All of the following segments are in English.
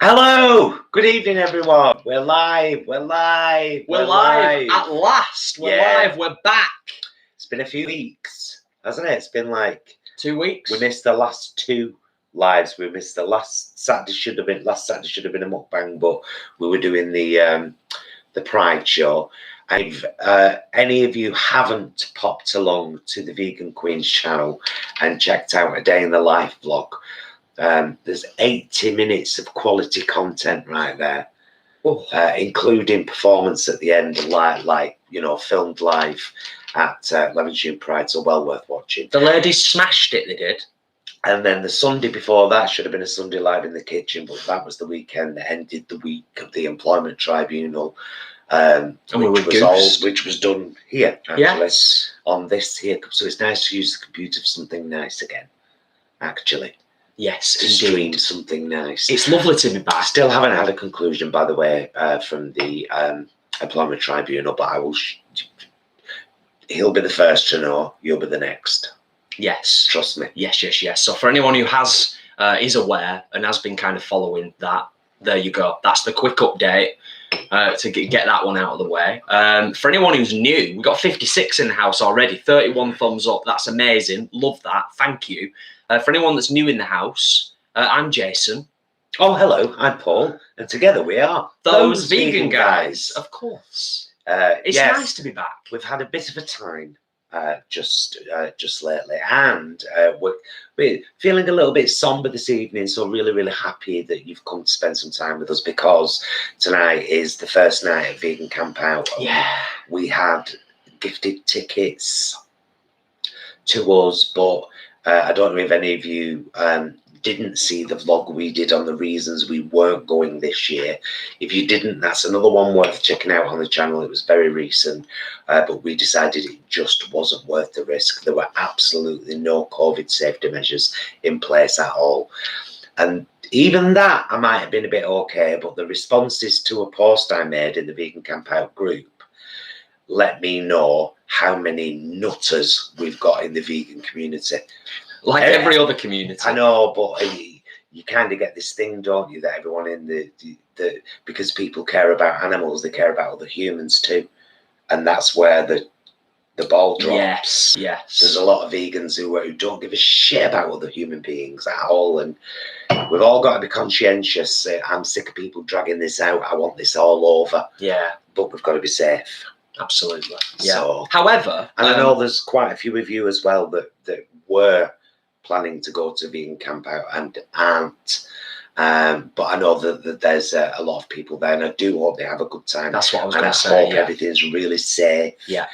Hello, good evening, everyone. We're live. We're live at last. We're live. We're back. It's been a few weeks, hasn't it? It's been like 2 weeks. We missed the last two lives. We missed the last Saturday. Last Saturday should have been a mukbang, but we were doing the Pride show. And if any of you haven't popped along to the Vegan Queen's channel and checked out a day in the life vlog, there's 80 minutes of quality content right there, including performance at the end, like filmed live at Leamington Pride, so well worth watching. The ladies smashed it, they did. And then the Sunday before that should have been a Sunday live in the kitchen, but that was the weekend that ended the week of the Employment Tribunal, which was done here, actually, on this here. So it's nice to use the computer for something nice again, actually. Yes, to stream something nice. It's lovely to be back. Still haven't had a conclusion, by the way, from the Employment Tribunal, but I will. He'll be the first to know. You'll be the next. Yes, trust me. Yes. So for anyone who is aware and has been kind of following that, there you go. That's the quick update to get that one out of the way. For anyone who's new, we got 56 in the house already. 31 thumbs up. That's amazing. Love that. Thank you. For anyone that's new in the house, I'm Jason. Oh, hello. I'm Paul. And together we are those vegan guys. Of course. It's nice to be back. We've had a bit of a time just lately, and we're feeling a little bit somber this evening, so really happy that you've come to spend some time with us, because tonight is the first night of Vegan Camp Out. We had gifted tickets to us, but I don't know if any of you didn't see the vlog we did on the reasons we weren't going this year. If you didn't, that's another one worth checking out on the channel. It was very recent, but we decided it just wasn't worth the risk. There were absolutely no COVID safety measures in place at all. And even that, I might have been a bit okay, but the responses to a post I made in the Vegan Camp Out group let me know how many nutters we've got in the vegan community. Like every other community. I know, but you kind of get this thing, don't you, that everyone in the because people care about animals, they care about other humans too. And that's where the ball drops. Yes. There's a lot of vegans who don't give a shit about other human beings at all. And we've all got to be conscientious. I'm sick of people dragging this out. I want this all over. Yeah. But we've got to be safe. Absolutely. Yeah. So, however, and I know there's quite a few of you as well that were planning to go to Vegan Camp Out and aren't. But I know that there's a lot of people there, and I do hope they have a good time. That's what I was going to say. I hope everything's really safe. Yeah.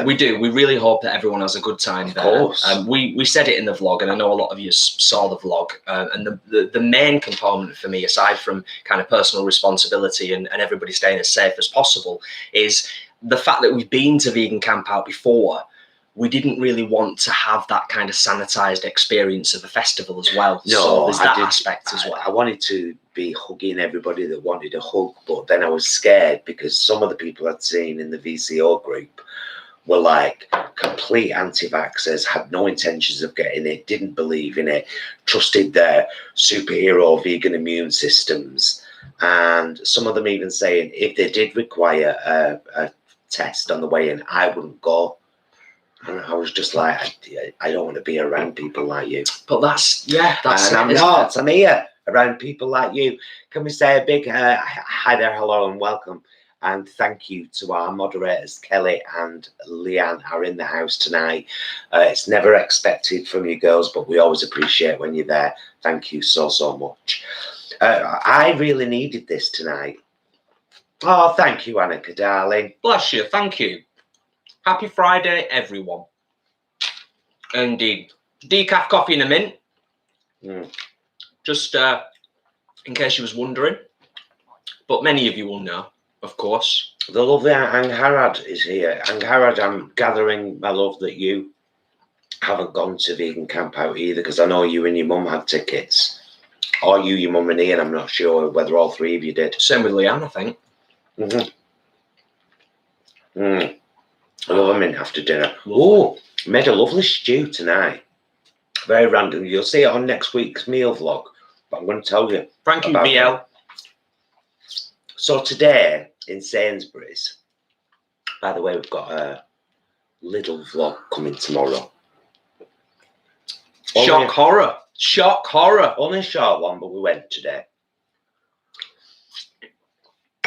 We do. We really hope that everyone has a good time there. Of course. We said it in the vlog, and I know a lot of you saw the vlog. And the main component for me, aside from kind of personal responsibility and everybody staying as safe as possible, is the fact that we've been to Vegan Camp Out before. We didn't really want to have that kind of sanitized experience of a festival as well. No, so there's that aspect as well. I wanted to be hugging everybody that wanted a hug, but then I was scared because some of the people I'd seen in the VCO group were like complete anti-vaxxers, had no intentions of getting it, didn't believe in it, trusted their superhero vegan immune systems. And some of them even saying if they did require a test on the way in, I wouldn't go. And I was just like, I don't want to be around people like you. But that's I'm not. I'm here around people like you. Can we say a big hi there, hello, and welcome, and thank you to our moderators. Kelly and Leanne are in the house tonight. It's never expected from you girls, but we always appreciate when you're there. Thank you so much. I really needed this tonight. Oh, thank you, Annika, darling. Bless you. Thank you. Happy Friday, everyone. Indeed. Decaf coffee in a mint. Just in case you was wondering. But many of you will know, of course. The lovely Angharad is here. Angharad, I'm gathering, my love, that you haven't gone to Vegan Camp Out either, because I know you and your mum had tickets. Or you, your mum and Ian, I'm not sure whether all three of you did. Same with Leanne, I think. I love a mint after dinner. Oh, made a lovely stew tonight. Very random. You'll see it on next week's meal vlog. But I'm going to tell you. Thank you, VL. So today in Sainsbury's, by the way, we've got a little vlog coming tomorrow. Shock horror. Only a short one, but we went today.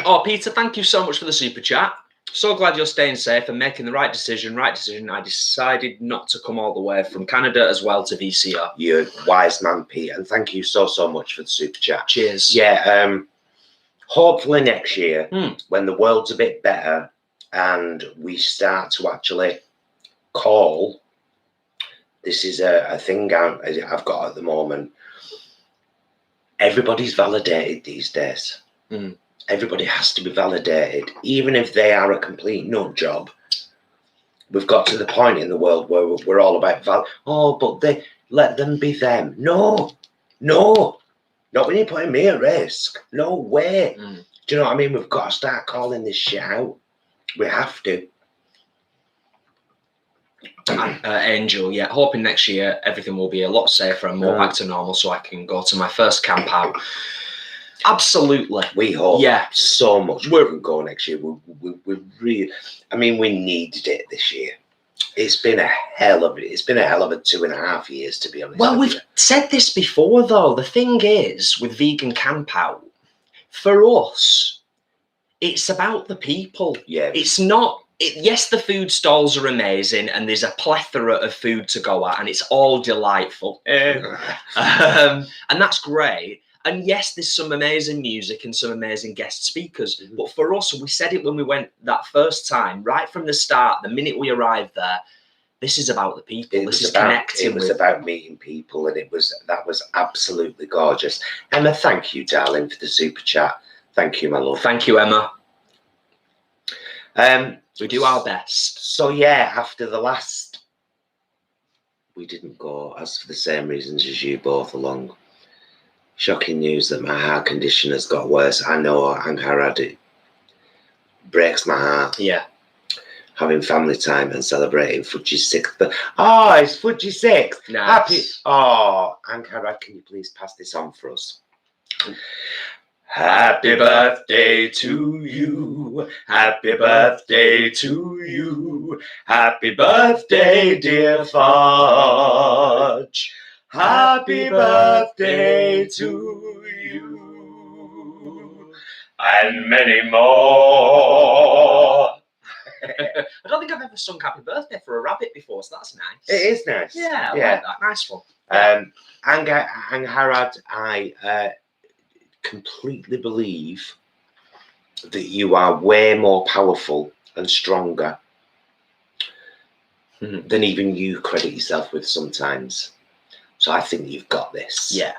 Oh, Peter, thank you so much for the super chat. So glad you're staying safe and making the right decision. I decided not to come all the way from Canada as well to VCR. You're a wise man, Pete, and thank you so much for the super chat. Cheers. Yeah, hopefully next year, when the world's a bit better and we start to actually call, this is a thing I've got at the moment. Everybody's validated these days. Everybody has to be validated, even if they are a complete nut job. We've got to the point in the world where we're all about but they let them be them. No, not when you're putting me at risk. No way. Do you know what I mean? We've got to start calling this shit out. We have to. Angel, yeah, hoping next year everything will be a lot safer and more back to normal, so I can go to my first camp out. Absolutely. We hope so much we can go next year. We really, I mean, we needed it this year. It's been a hell of a 2.5 years, to be honest. Well, we've said this before, though. The thing is, with Vegan Camp Out, for us, it's about the people. Yeah. It's not, yes, the food stalls are amazing and there's a plethora of food to go at and it's all delightful. And that's great. And yes, there's some amazing music and some amazing guest speakers. But for us, we said it when we went that first time, right from the start, the minute we arrived there, this is about the people. This is connecting. It was about meeting people, and that was absolutely gorgeous. Emma, thank you, darling, for the super chat. Thank you, my love. Thank you, Emma. We do our best. So yeah, after the last, we didn't go as for the same reasons as you both along. Shocking news that my heart condition has got worse. I know, Angharad, it breaks my heart. Yeah. Having family time and celebrating Fudgy's 6th. But it's Fudgy's 6th. Nice. Happy. Oh, Angharad, can you please pass this on for us? Happy birthday to you. Happy birthday to you. Happy birthday, dear Fudge. Happy birthday to you. And many more. I don't think I've ever sung Happy Birthday for a rabbit before, so that's nice. It is nice. Yeah, I like that. Nice one. Angharad, I completely believe that you are way more powerful and stronger than even you credit yourself with sometimes. So I think you've got this. Yeah.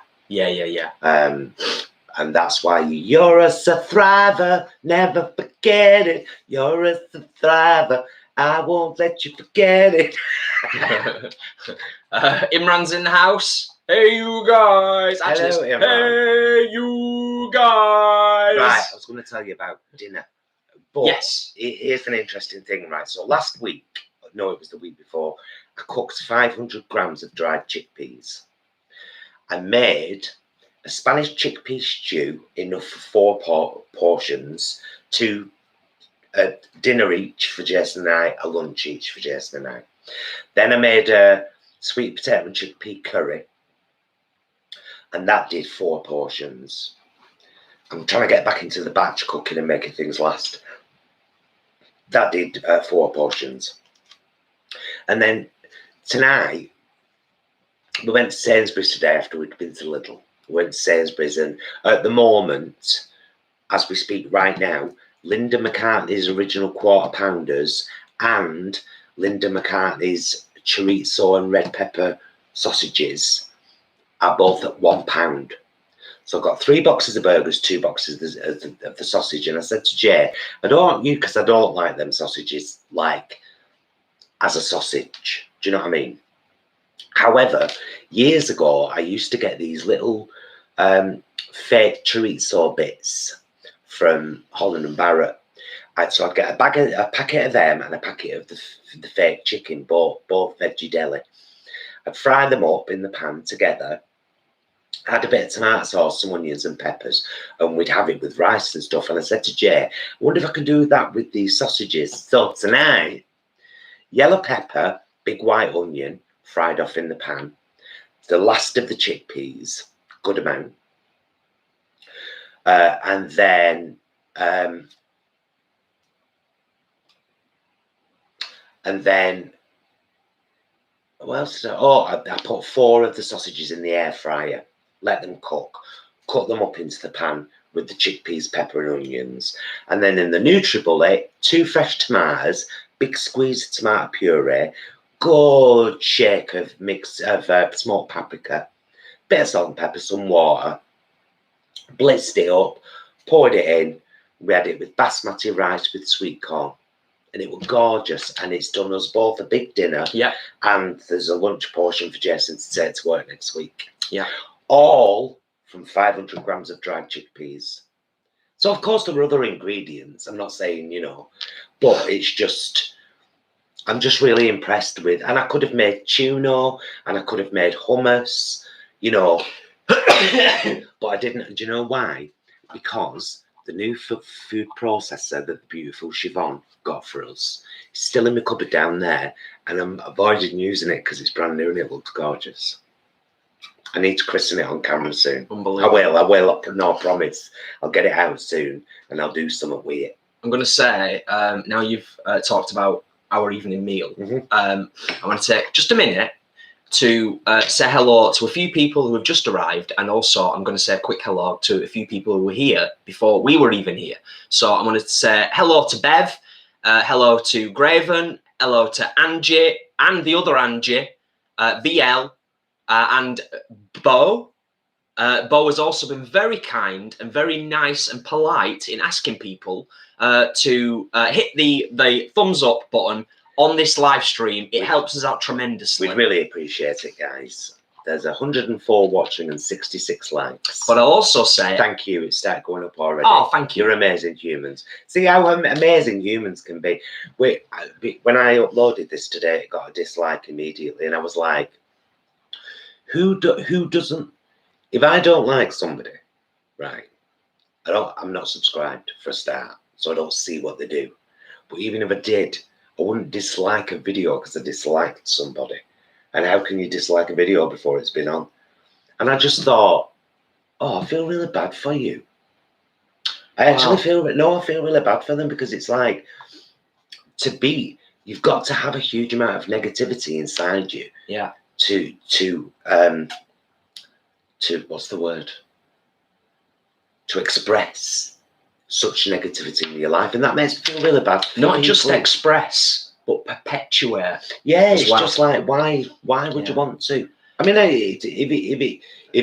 And that's why you're a thriver. Never forget it. You're a thriver. I won't let you forget it. Imran's in the house. Hey, you guys. Actually, Hello, Imran. Hey, you guys. Right, I was going to tell you about dinner. But yes. Here's an interesting thing, right? So last week, no, it was the week before, I cooked 500 grams of dried chickpeas. I made a Spanish chickpea stew, enough for 4 portions, to a dinner each for Jason and I, a lunch each for Jason and I. Then I made a sweet potato and chickpea curry, and that did 4 portions. I'm trying to get back into the batch cooking and making things last. That did 4 portions. And then tonight, we went to Sainsbury's today after we'd been to Lidl. We went to Sainsbury's, and at the moment, as we speak right now, Linda McCartney's original quarter pounders and Linda McCartney's chorizo and red pepper sausages are both at £1. So I've got 3 boxes of burgers, 2 boxes of the sausage, and I said to Jay, I don't want you, because I don't like them sausages like as a sausage. Do you know what I mean? However, years ago, I used to get these little fake chorizo bits from Holland and Barrett. So I'd get a packet of them and a packet of the fake chicken, both veggie deli. I'd fry them up in the pan together, I had a bit of tomato sauce, some onions and peppers, and we'd have it with rice and stuff. And I said to Jay, I wonder if I can do that with these sausages. So tonight, yellow pepper, big white onion, fried off in the pan, the last of the chickpeas, good amount, and then what else did I put 4 of the sausages in the air fryer, let them cook, cut them up into the pan with the chickpeas, pepper and onions, and then in the NutriBullet, 2 fresh tomatoes, big squeeze of tomato puree, good shake of smoked paprika, bit of salt and pepper, some water, blitzed it up, poured it in. We had it with basmati rice with sweet corn, and it was gorgeous. And it's done us both a big dinner. Yeah. And there's a lunch portion for Jason to take to work next week. Yeah. All from 500 grams of dried chickpeas. So of course there were other ingredients. I'm not saying, you know, but it's just, I'm just really impressed with. And I could have made tuna, and I could have made hummus, you know, but I didn't. And do you know why? Because the new food processor that the beautiful Siobhan got for us is still in my cupboard down there, and I'm avoiding using it because it's brand new and it looks gorgeous. I need to christen it on camera soon. Unbelievable. I will. No, I promise. I'll get it out soon and I'll do something with it. I'm going to say, now you've talked about our evening meal, I want to take just a minute to say hello to a few people who have just arrived, and also I'm going to say a quick hello to a few people who were here before we were even here. So I'm going to say hello to Bev, hello to Graven, hello to Angie and the other Angie, VL, and Bo. Bo has also been very kind and very nice and polite in asking people to hit the thumbs up button on this live stream. It helps us out tremendously. We'd really appreciate it, guys. There's 104 watching and 66 likes. But I'll also say thank you. It started going up already. Oh, thank you. You're amazing humans. See how amazing humans can be. When I uploaded this today, it got a dislike immediately, and I was like, who doesn't? If I don't like somebody, right, I'm not subscribed for a start, so I don't see what they do. But even if I did, I wouldn't dislike a video because I disliked somebody. And how can you dislike a video before it's been on? And I just thought, oh, I feel really bad for you. I actually feel really bad for them, because it's like, you've got to have a huge amount of negativity inside you. Yeah. To what's the word? To express such negativity in your life, and that makes me feel really bad. Not just express, but perpetuate. Yeah, it's just like, why would you want to? I mean, if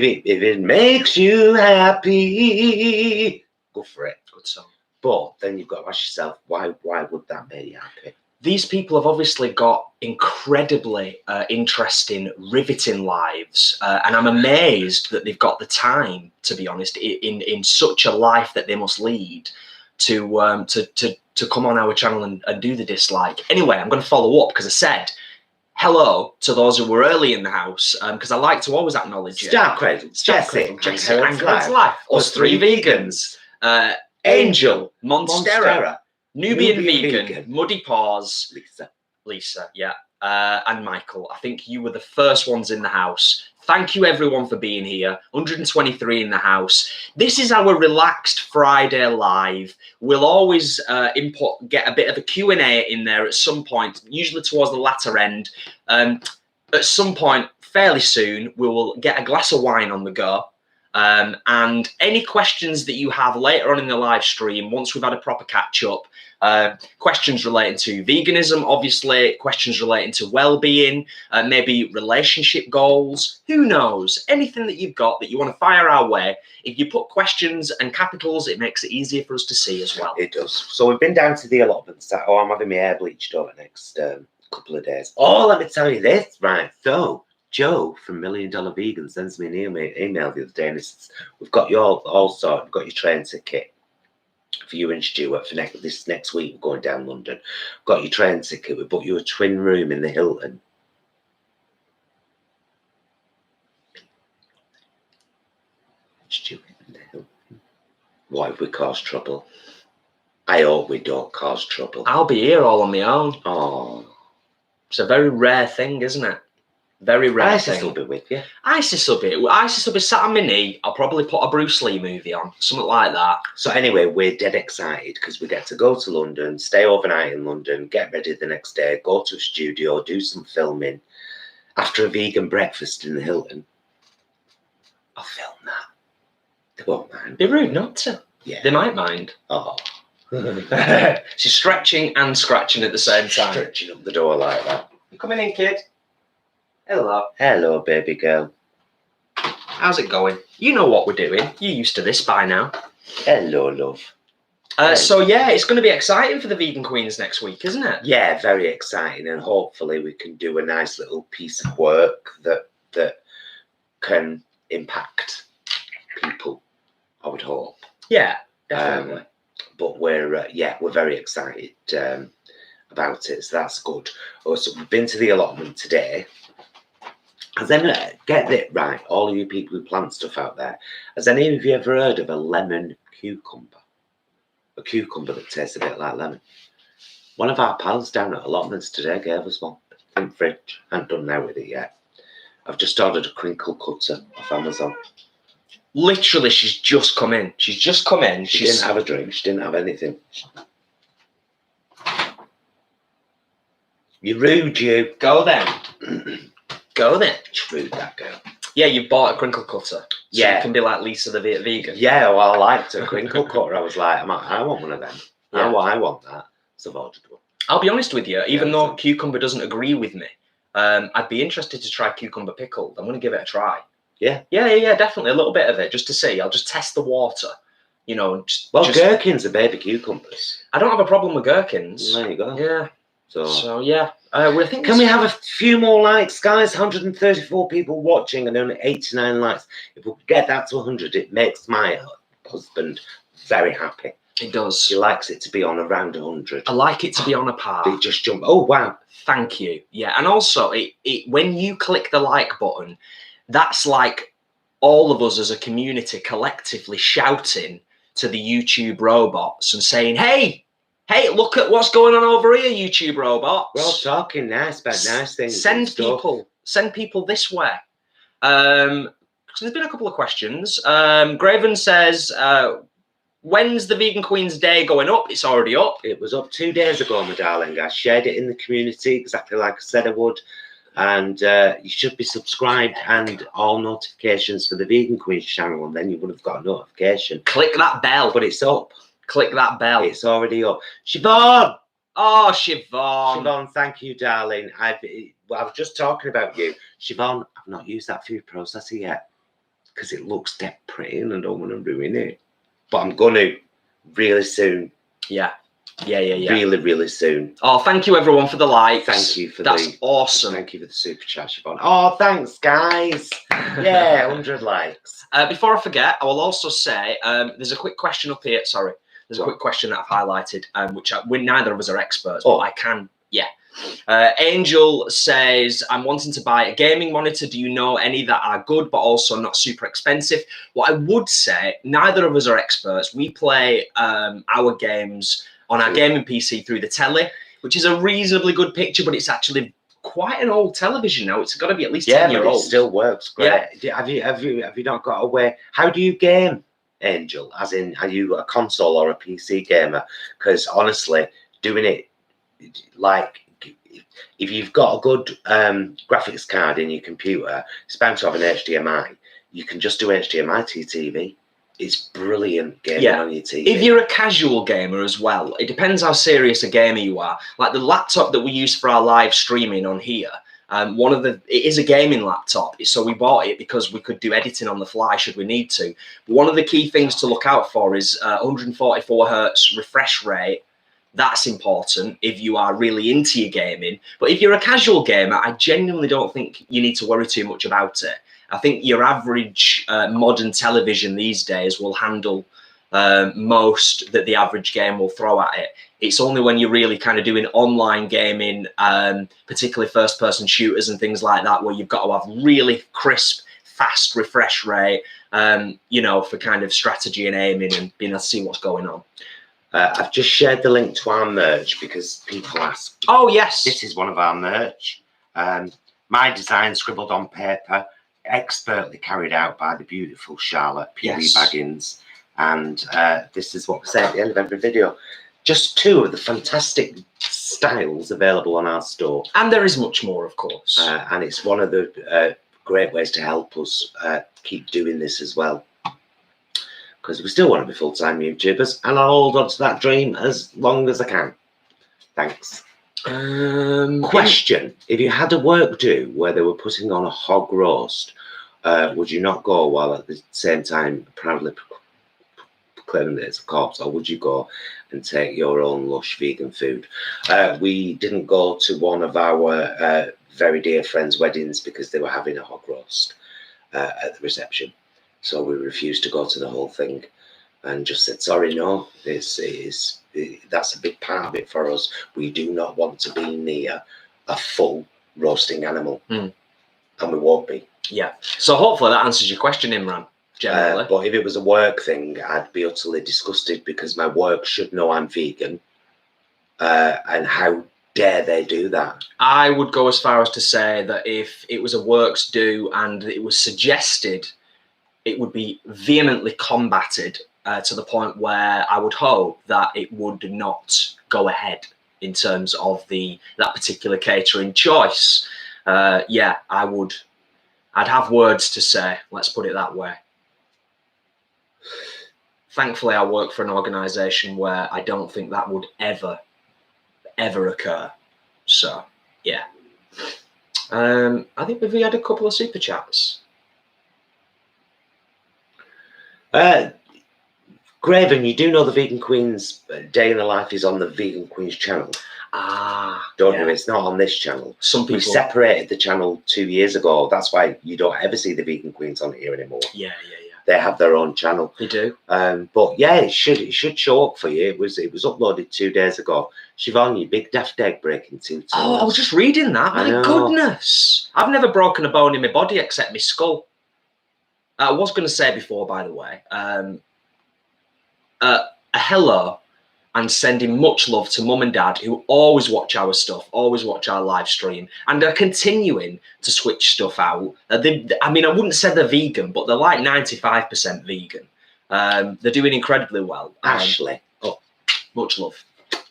it makes you happy, go for it. Good song. But then you've got to ask yourself, why would that make you happy? These people have obviously got incredibly interesting, riveting lives, and I'm amazed that they've got the time, to be honest, in such a life that they must lead, to come on our channel and do the dislike. Anyway, I'm going to follow up, because I said hello to those who were early in the house, because I like to always acknowledge it. Starcradle, Jesse, Hangout's Life, us 3 vegans, Angel, Monstera, Nubian vegan, Muddy Paws, Lisa, yeah, and Michael. I think you were the first ones in the house. Thank you everyone for being here. 123 in the house. This is our relaxed Friday live. We'll always get a bit of a Q&A in there at some point, usually towards the latter end. At some point fairly soon, we will get a glass of wine on the go. And any questions that you have later on in the live stream, once we've had a proper catch up, questions relating to veganism, obviously, questions relating to well-being, maybe relationship goals, who knows, anything that you've got that you want to fire our way. If you put questions and capitals, it makes it easier for us to see as well. It does. So we've been down to the allotments. Oh, I'm having my hair bleached over the next couple of days. Oh, let me tell you this, right? So Joe from $1 Million Vegan sends me an email the other day, and he says, we've got you all sorted. We've got your train ticket for you and Stuart for this next week. We're going down London. Got your train ticket. We booked you a twin room in the Hilton. Stupid. What if we cause trouble? I hope we don't cause trouble. I'll be here all on my own. Oh. It's a very rare thing, isn't it? Very rare Isis thing. will be with you. Isis will be sat on my knee. I'll probably put a Bruce Lee movie on, something like that. So anyway, we're dead excited because we get to go to London, stay overnight in London, get ready the next day, go to a studio, do some filming. After a vegan breakfast in the Hilton, I'll film that. They won't mind. Be rude not to. Yeah. They might mind. Oh. She's stretching and scratching at the same time. Stretching up the door like that. You coming in, kid? Hello. Hello, baby girl. How's it going? You know what we're doing. You're used to this by now. Hello, love. So yeah, it's going to be exciting for the Vegan Queens next week, isn't it? Yeah, very exciting, and hopefully we can do a nice little piece of work that can impact people. I would hope. Yeah, definitely. But we're very excited about it, so that's good. So we've been to the allotment today. Has then get it right, all of you people who plant stuff out there. Has any of you ever heard of a lemon cucumber? A cucumber that tastes a bit like lemon. One of our pals down at allotments today gave us one in the fridge. I haven't done now with it yet. I've just ordered a crinkle cutter off Amazon. Literally, she's just come in. She's just come in. She didn't have a drink. She didn't have anything. You're rude, you. Go then. Go then. She's rude, that girl. Yeah, you bought a crinkle cutter. So yeah. You can be like Lisa the vegan. Yeah, well, I liked a crinkle cutter. I was like, I want one of them. Yeah. I want that. So I've ordered one. I'll be honest with you, even though cucumber doesn't agree with me, I'd be interested to try cucumber pickled. I'm going to give it a try. Yeah. Yeah, definitely. A little bit of it, just to see. I'll just test the water, you know. Gherkins are baby cucumbers. I don't have a problem with gherkins. There you go. Yeah. So yeah. Can we have a few more likes, guys? 134 people watching and only 89 likes. If we get that to 100, it makes my husband very happy. It does. He likes it to be on around 100. I like it to be on a par. They just jump. Oh, wow. Thank you. Yeah, and also, when you click the like button, that's like all of us as a community collectively shouting to the YouTube robots and saying, hey, look at what's going on over here, YouTube robots. We're all talking nice about nice things. Send people this way. So there's been a couple of questions. Graven says, when's the Vegan Queen's Day going up? It's already up. It was up 2 days ago, my darling. I shared it in the community exactly like I said I would. And you should be subscribed and all notifications for the Vegan Queen's channel, and then you would have got a notification. Click that bell. But it's up. Click that bell. It's already up. Siobhan! Oh, Siobhan. Siobhan, thank you, darling. I was just talking about you. Siobhan, I've not used that food processor yet because it looks dead pretty and I don't want to ruin it. But I'm going to really soon. Yeah. Really, really soon. Oh, thank you, everyone, for the likes. Thank you for That's awesome. Thank you for the super chat, Siobhan. Oh, thanks, guys. Yeah, 100 likes. Before I forget, I will also say there's a quick question up here. Sorry. There's a quick question that I've highlighted, which neither of us are experts, but I can, yeah. Angel says, I'm wanting to buy a gaming monitor. Do you know any that are good, but also not super expensive? What I would say, neither of us are experts. We play our games on our gaming PC through the telly, which is a reasonably good picture, but it's actually quite an old television now. It's got to be at least 10 years old. It still works great. Yeah. Have you not got a way? How do you game, Angel? As in, are you a console or a PC gamer? Because honestly, doing it like if you've got a good graphics card in your computer, it's bound to have an HDMI. You can just do HDMI to your TV. It's brilliant gaming on your TV. If you're a casual gamer as well, it depends how serious a gamer you are. Like the laptop that we use for our live streaming on here, it is a gaming laptop. So we bought it because we could do editing on the fly should we need to. But one of the key things to look out for is 144 hertz refresh rate. That's important if you are really into your gaming. But if you're a casual gamer, I genuinely don't think you need to worry too much about it. I think your average modern television these days will handle most that the average game will throw at it. It's only when you're really kind of doing online gaming, particularly first-person shooters and things like that, where you've got to have really crisp, fast refresh rate, you know, for kind of strategy and aiming and being able to see what's going on. I've just shared the link to our merch because people ask. Oh, yes. This is one of our merch. My design scribbled on paper, expertly carried out by the beautiful Charlotte P.B. Baggins. And this is what we say at the end of every video. Just 2 of the fantastic styles available on our store. And there is much more, of course. And it's one of the great ways to help us keep doing this as well. Because we still want to be full-time YouTubers, and I'll hold on to that dream as long as I can. Thanks. Question: if you had a work do where they were putting on a hog roast, would you not go while at the same time proudly proclaiming that it's a corpse, or would you go and take your own lush vegan food? We didn't go to one of our very dear friends' weddings because they were having a hog roast at the reception. So we refused to go to the whole thing and just said, sorry, no, that's a big part of it for us. We do not want to be near a full roasting animal. And we won't be. Yeah. So hopefully that answers your question, Imran, generally. But if it was a work thing, I'd be utterly disgusted because my work should know I'm vegan. And how dare they do that? I would go as far as to say that if it was a works do and it was suggested, it would be vehemently combated to the point where I would hope that it would not go ahead in terms of that particular catering choice. Yeah, I'd have words to say, let's put it that way. Thankfully, I work for an organisation where I don't think that would ever occur. So, yeah. I think we've had a couple of super chats. Graven, you do know the Vegan Queen's Day in the Life is on the Vegan Queen's channel. Don't know, it's not on this channel. Some people... We separated the channel 2 years ago. That's why you don't ever see the Vegan Queens on here anymore. Yeah. They have their own channel. They do. But yeah, it should show up for you. It was uploaded 2 days ago. Siobhan, you big daft egg breaking 2 toes. Oh, I was just reading that. My goodness. I've never broken a bone in my body except my skull. I was going to say before, by the way, a hello and sending much love to mum and dad who always watch our stuff, always watch our live stream, and are continuing to switch stuff out. I mean, I wouldn't say they're vegan, but they're like 95% vegan. They're doing incredibly well. Ashley. Much love.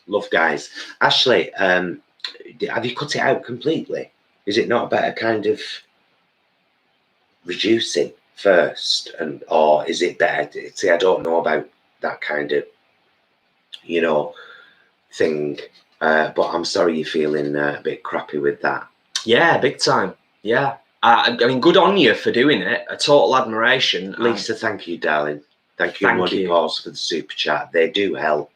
Love, guys. Ashley, have you cut it out completely? Is it not better kind of reducing first, or is it better? See, I don't know about that kind of, thing, but I'm sorry you're feeling a bit crappy with that. Yeah, big time. Yeah, I mean, good on you for doing it. A total admiration. Lisa, thank you, darling. Thank you, Muddy Paws, for the super chat. They do help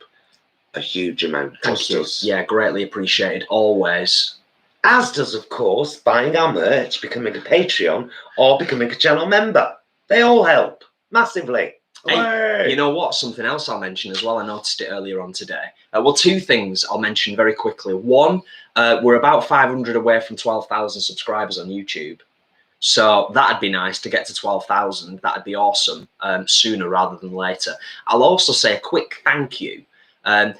a huge amount. Thank you. Yeah, greatly appreciated, always. As does, of course, buying our merch, becoming a Patreon, or becoming a channel member. They all help massively. Hey, you know what? Something else I'll mention as well. I noticed it earlier on today. Well, 2 things I'll mention very quickly. One, we're about 500 away from 12,000 subscribers on YouTube. So that'd be nice to get to 12,000. That'd be awesome sooner rather than later. I'll also say a quick thank you,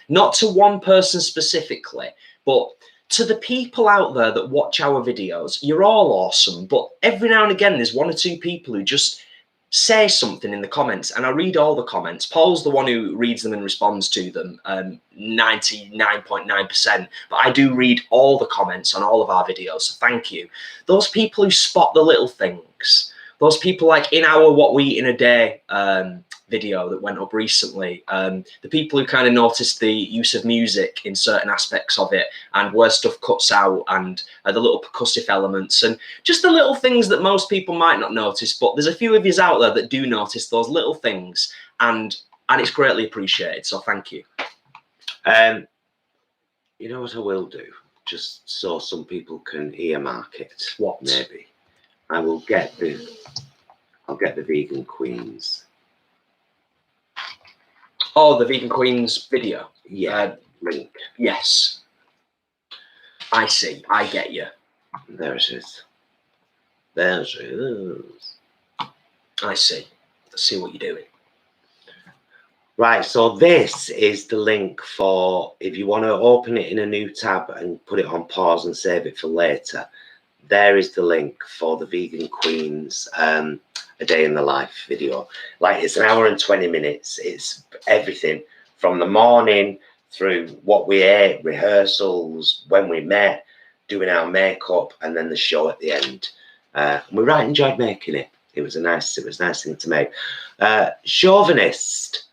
not to one person specifically, but to the people out there that watch our videos. You're all awesome, but every now and again, there's 1 or 2 people who just say something in the comments, and I read all the comments. Paul's the one who reads them and responds to them 99.9%, but I do read all the comments on all of our videos, so thank you. Those people who spot the little things, those people like in our What We Eat in a Day video that went up recently, the people who kind of noticed the use of music in certain aspects of it and where stuff cuts out and the little percussive elements and just the little things that most people might not notice, but there's a few of you out there that do notice those little things, and it's greatly appreciated, so thank you. You know what I will do, just so some people can earmark it? What? Maybe I'll get the Vegan Queens. Oh, the Vegan Queens video. Yeah, link. Yes. I see. I get you. There it is. There it is. I see. Let's see what you're doing. Right, so this is the link for if you want to open it in a new tab and put it on pause and save it for later. There is the link for the Vegan Queen's A Day in the Life video. Like, it's an hour and 20 minutes. It's everything from the morning through what we ate, rehearsals, when we met, doing our makeup, and then the show at the end. We right enjoyed making it. It was a nice thing to make. Chauvinist.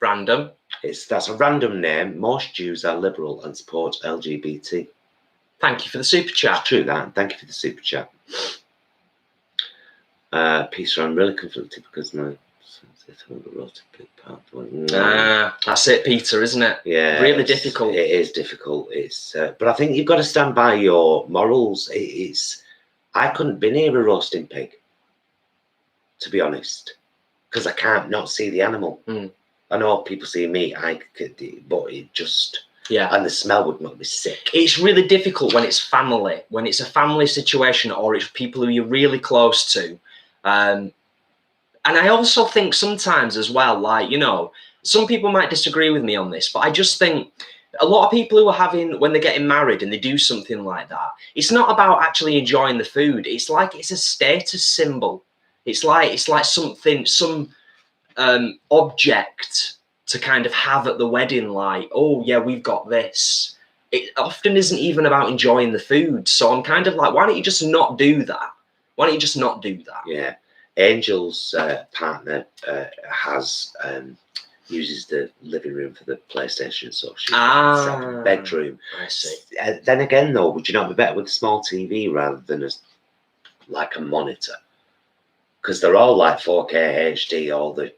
Random. That's a random name. Most Jews are liberal and support LGBT. Thank you for the super chat. It's true that. Thank you for the super chat. Peter, I'm really conflicted because my that's it, Peter, isn't it? Yeah, really difficult. It is difficult. It's but I think you've got to stand by your morals. I couldn't be near a roasting pig, to be honest, because I can't not see the animal. I know people see meat, but it just, yeah, and the smell would make me sick. It's really difficult when it's family, when it's a family situation, or it's people who you're really close to. And I also think sometimes as well, like, you know, some people might disagree with me on this, but I just think a lot of people who are having, when they're getting married and they do something like that, it's not about actually enjoying the food. It's like it's a status symbol. It's like something, some object to kind of have at the wedding, like, oh yeah, we've got this. It often isn't even about enjoying the food. So I'm kind of like, why don't you just not do that? Why don't you just not do that? Yeah. Angel's partner uses the living room for the PlayStation, so she's got a bedroom. I see. Then again, though, would you not be better with a small TV rather than like a monitor? Because they're all like 4K HD, all the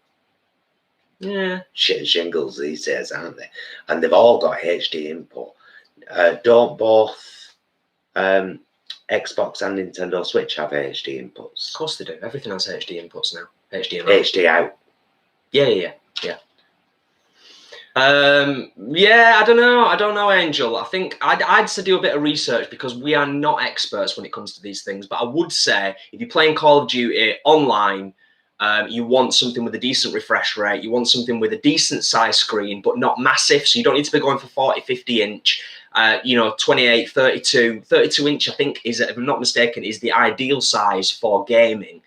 shit and shingles these days, aren't they? And they've all got HD input. Don't both Xbox and Nintendo Switch have HD inputs? Of course they do. Everything has HD inputs now. HD out. Yeah. Yeah, I don't know, Angel. I think I'd have to do a bit of research because we are not experts when it comes to these things. But I would say if you're playing Call of Duty online, you want something with a decent refresh rate. You want something with a decent size screen, but not massive. So you don't need to be going for 40, 50 inch. 28, 32 inch, I think, is, if I'm not mistaken, is the ideal size for gaming.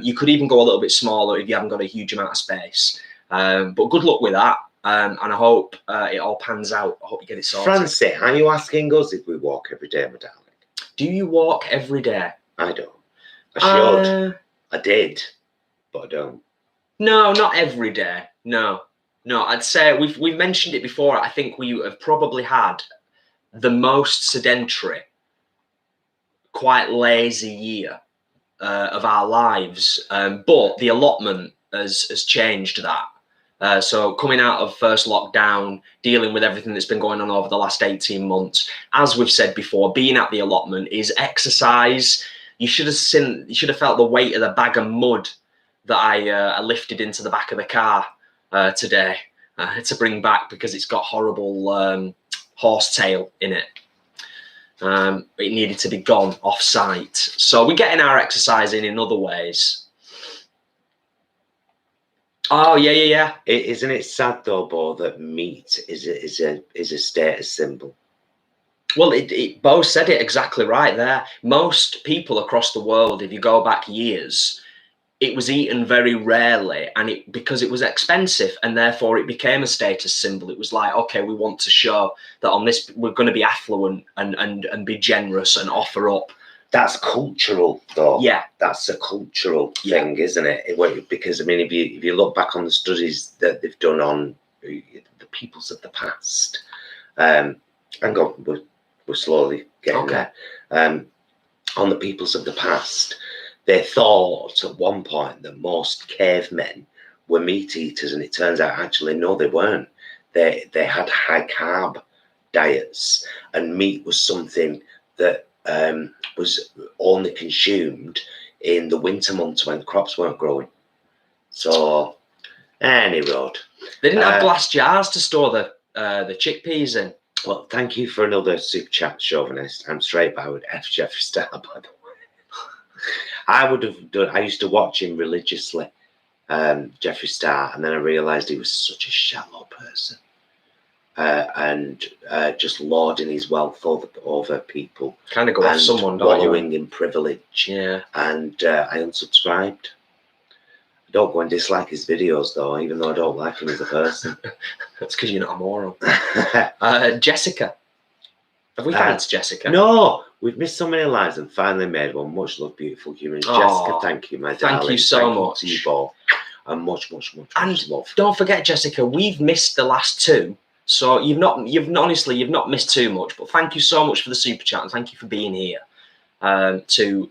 You could even go a little bit smaller if you haven't got a huge amount of space. But good luck with that. And I hope it all pans out. I hope you get it sorted. Francie, are you asking us if we walk every day, my darling? Do you walk every day? I don't. I should. I did, but I don't. No, not every day. No. I'd say we've mentioned it before. I think we have probably had the most sedentary, quite lazy year of our lives. But the allotment has changed that. So coming out of first lockdown, dealing with everything that's been going on over the last 18 months, as we've said before, being at the allotment is exercise. You should have felt the weight of the bag of mud that I lifted into the back of the car today to bring back because it's got horrible horsetail in it. It needed to be gone off site. So we're getting our exercise in other ways. Oh yeah. Isn't it sad though, Bo, that meat is a status symbol? Well, Bo said it exactly right there. Most people across the world, if you go back years, it was eaten very rarely, and because it was expensive, and therefore it became a status symbol. It was like, okay, we want to show that on this we're going to be affluent and be generous and offer up. That's cultural, though. Yeah, that's a cultural thing, isn't it? Because I mean, if you look back on the studies that they've done on the peoples of the past, and we're slowly getting there. On the peoples of the past, they thought at one point that most cavemen were meat eaters, and it turns out actually no, they weren't. They had high carb diets, and meat was something that was only consumed in the winter months when crops weren't growing. So, any road. They didn't have glass jars to store the chickpeas in. Well, thank you for another super chat, Chauvinist. I'm straight backward F Jeffrey Star, by the way. I would have done. I used to watch him religiously, Jeffree Star, and then I realised he was such a shallow person, and just lording his wealth over people. Kind of go off someone, wallowing in privilege. Yeah. And I unsubscribed. I don't go and dislike his videos though, even though I don't like him as a person. That's because you're not a moron. Jessica. Have we thanked Jessica? No, we've missed so many lives and finally made one. Much love, beautiful humans. Jessica, thank you, my darling. Thank you so much. To you both. And much love. Don't forget, Jessica, we've missed the last two. So you've not missed too much. But thank you so much for the super chat and thank you for being here to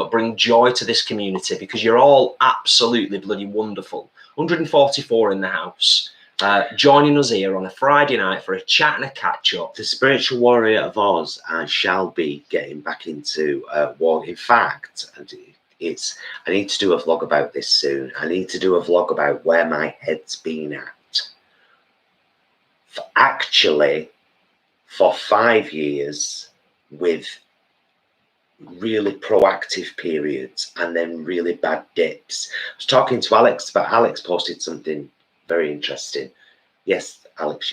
bring joy to this community, because you're all absolutely bloody wonderful. 144 in the house. Joining us here on a Friday night for a chat and a catch up. The spiritual warrior of Oz, I shall be getting back into war. In fact, I need to do a vlog about this soon. I need to do a vlog about where my head's been at. Actually, for 5 years, with really proactive periods and then really bad dips. I was talking to Alex, but Alex posted something very interesting. Yes, Alex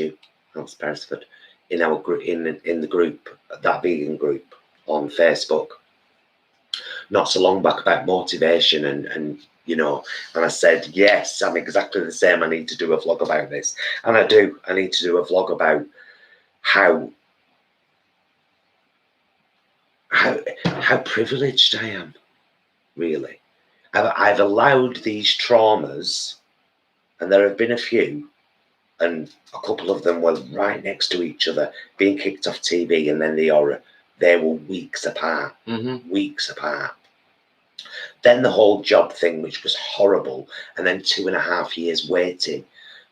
Beresford, in our group, in the group, that vegan group on Facebook, not so long back, about motivation and I said, yes, I'm exactly the same. I need to do a vlog about this, and I do. I need to do a vlog about how privileged I am. Really, I've allowed these traumas. And there have been a few, and a couple of them were right next to each other, being kicked off TV, and then they were weeks apart, weeks apart. Then the whole job thing, which was horrible, and then 2.5 years waiting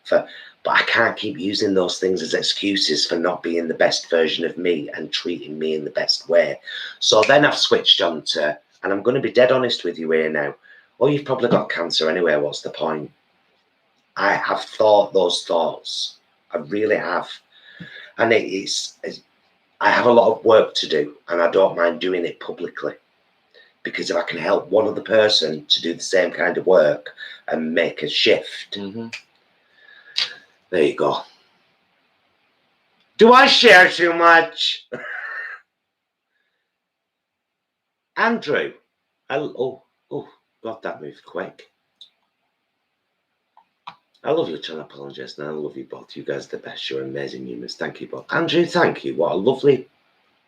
but I can't keep using those things as excuses for not being the best version of me and treating me in the best way. So then I've switched on to, and I'm going to be dead honest with you here now, oh, you've probably got cancer anyway, what's the point? I have thought those thoughts. I really have. And I have a lot of work to do, and I don't mind doing it publicly. Because if I can help one other person to do the same kind of work and make a shift, there you go. Do I share too much? Andrew. Oh, God, that moved quick. I love you, trying to apologise, and I love you both. You guys are the best. You're amazing humans. Thank you both. Andrew, thank you. What a lovely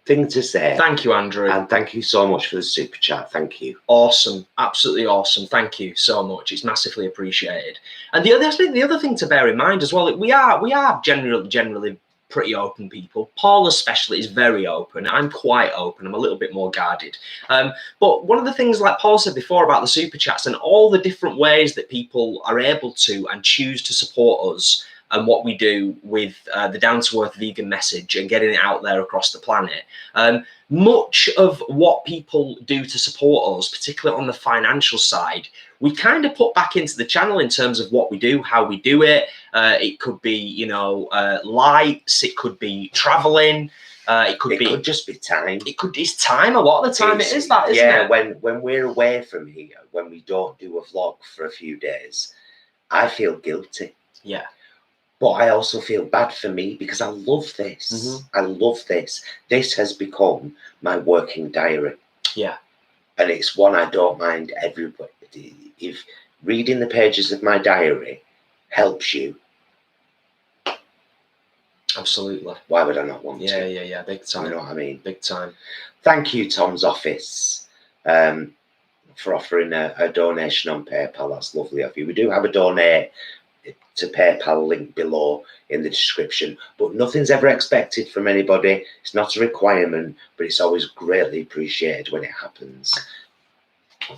thing to say. Thank you, Andrew. And thank you so much for the super chat. Thank you. Awesome. Absolutely awesome. Thank you so much. It's massively appreciated. And the other thing to bear in mind as well, we are generally pretty open people. Paul especially is very open. I'm quite open. I'm a little bit more guarded. But one of the things, like Paul said before, about the super chats and all the different ways that people are able to and choose to support us and what we do with the down-to-earth vegan message and getting it out there across the planet. Much of what people do to support us, particularly on the financial side, we kind of put back into the channel in terms of what we do, how we do it. It could be, lights. It could be traveling. It could just be time. It's time. A lot of the time it is that, isn't it? When we're away from here, when we don't do a vlog for a few days, I feel guilty. Yeah. But I also feel bad for me because I love this. I love this. This has become my working diary. Yeah. And it's one I don't mind everybody. If reading the pages of my diary helps you, absolutely. Why would I not want to? Yeah. Big time. You know what I mean? Big time. Thank you, Tom's office, for offering a donation on PayPal. That's lovely of you. We do have a donate to PayPal link below in the description, but nothing's ever expected from anybody. It's not a requirement, but it's always greatly appreciated when it happens.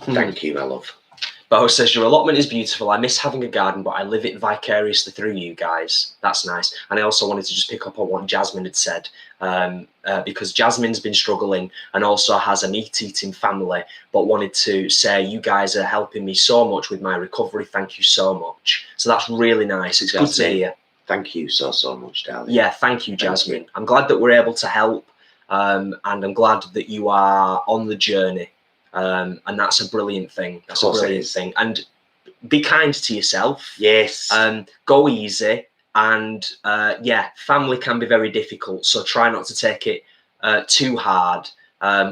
Thank you, my love. Bo says, your allotment is beautiful. I miss having a garden, but I live it vicariously through you guys. That's nice. And I also wanted to just pick up on what Jasmine had said, because Jasmine's been struggling and also has a meat-eating family, but wanted to say, you guys are helping me so much with my recovery. Thank you so much. So that's really nice. It's good to hear. Thank you so much, darling. Yeah, thank you, Jasmine. I'm glad that we're able to help, and I'm glad that you are on the journey. And that's a brilliant thing. That's a Of course it brilliant is. thing. And be kind to yourself. Yes. Go easy. And yeah, family can be very difficult. So try not to take it too hard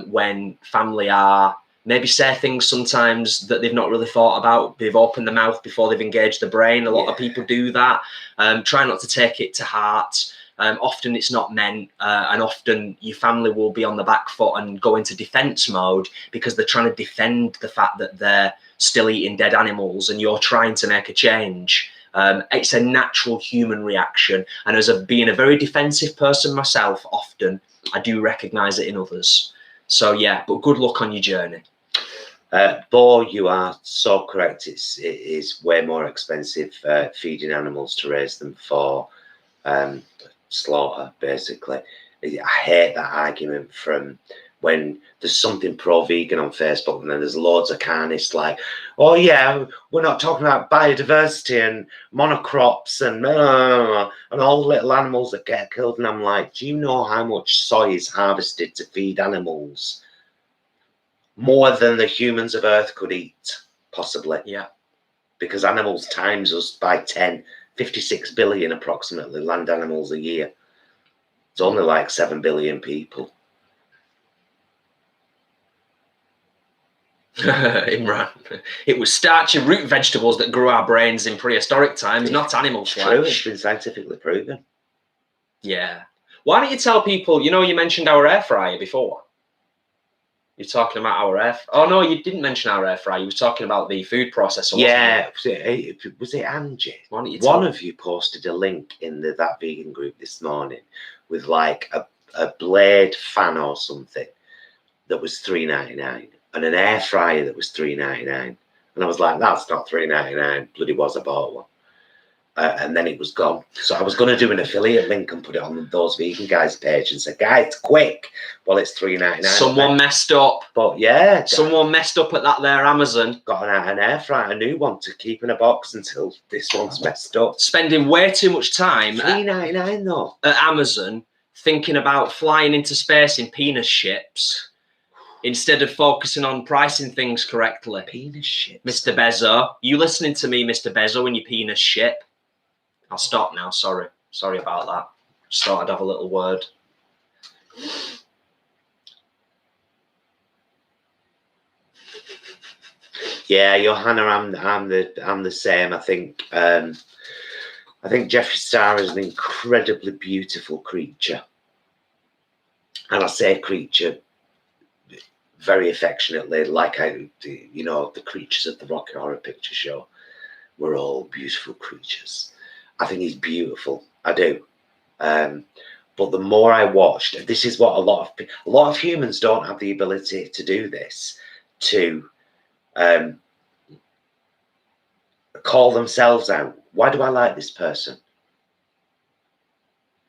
when family are maybe say things sometimes that they've not really thought about. They've opened the mouth before they've engaged the brain. A lot of people do that. Try not to take it to heart. Often it's not meant, and often your family will be on the back foot and go into defense mode because they're trying to defend the fact that they're still eating dead animals and you're trying to make a change. It's a natural human reaction. And as being a very defensive person myself, often I do recognize it in others. So yeah, but good luck on your journey. Bo, you are so correct. It is way more expensive feeding animals to raise them for slaughter, basically. I hate that argument from when there's something pro-vegan on Facebook and then there's loads of carnists like, oh yeah, we're not talking about biodiversity and monocrops and all the little animals that get killed. And I'm like, do you know how much soy is harvested to feed animals? More than the humans of Earth could eat, possibly. Yeah. Because animals times us by 10, 56 billion approximately land animals a year. It's only like 7 billion people. Imran, it was starchy root vegetables that grew our brains in prehistoric times, not animal flesh. True, it's been scientifically proven. Yeah. Why don't you tell people, you know, you mentioned our air fryer before. You're talking about our air. Oh no, you didn't mention our air fryer. You were talking about the food processor. Yeah, was it Angie? One of you posted a link in that vegan group this morning with like a blade fan or something that was $3.99 and an air fryer that was $3.99, and I was like, that's not $3.99. Bloody was, I bought one. And then it was gone. So I was going to do an affiliate link and put it on those vegan guys' page and say, guys, quick. Well, it's $3.99. Someone messed up. But yeah. Someone messed up at that there Amazon. Got an air fryer, a new one to keep in a box until this one's messed up. Spending way too much time $3.99 though. At Amazon thinking about flying into space in penis ships instead of focusing on pricing things correctly. Penis ship. Mr. Bezos. You listening to me, Mr. Bezos, and your penis ship? I'll stop now. Sorry about that. Just thought I'd have a little word. Yeah, Johanna, I'm the same. I think Jeffree Star is an incredibly beautiful creature, and I say creature very affectionately, like the creatures of the Rocky Horror Picture Show. We're all beautiful creatures. I think he's beautiful. I do. But the more I watched, this is what a lot of humans don't have the ability to do this, to call themselves out. Why do I like this person?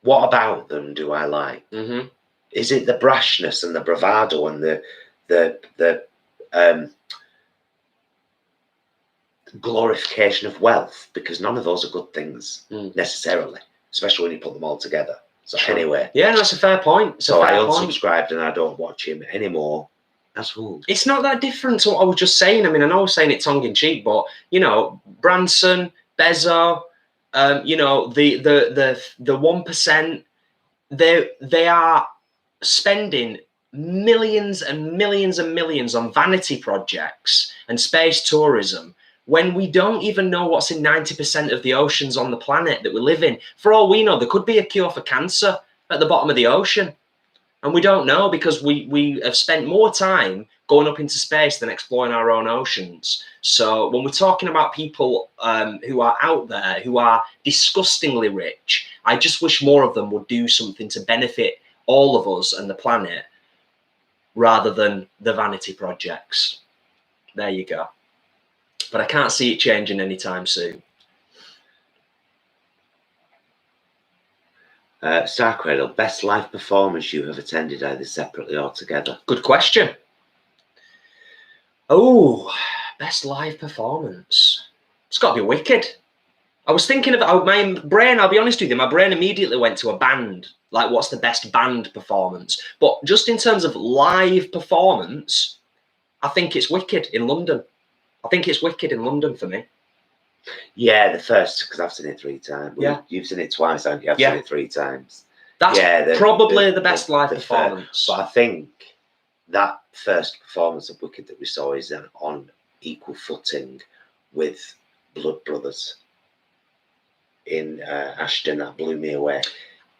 What about them do I like? Mm-hmm. Is it the brashness and the bravado and the glorification of wealth? Because none of those are good things necessarily, especially when you put them all together. So anyway, yeah, that's a fair point. I unsubscribed and I don't watch him anymore. That's all. It's not that different to what I was just saying. I mean, I know I was saying it tongue in cheek, but you know, Branson, Bezos, you know, the 1%, they are spending millions and millions and millions on vanity projects and space tourism when we don't even know what's in 90% of the oceans on the planet that we live in. For all we know, there could be a cure for cancer at the bottom of the ocean. And we don't know because we have spent more time going up into space than exploring our own oceans. So when we're talking about people who are out there, who are disgustingly rich, I just wish more of them would do something to benefit all of us and the planet rather than the vanity projects. There you go. But I can't see it changing anytime soon. Starcradle, best live performance you have attended either separately or together? Good question. Oh, best live performance. It's got to be Wicked. I was thinking of my brain, I'll be honest with you, my brain immediately went to a band. Like, what's the best band performance? But just in terms of live performance, I think it's wicked in London. I think it's wicked in London for me. Yeah, the first, because I've seen it 3 times. Yeah. You've seen it twice, haven't you? I've Yeah. seen it 3 times. That's probably the best live the performance. But I think that first performance of Wicked that we saw is on equal footing with Blood Brothers in Ashton. That blew me away.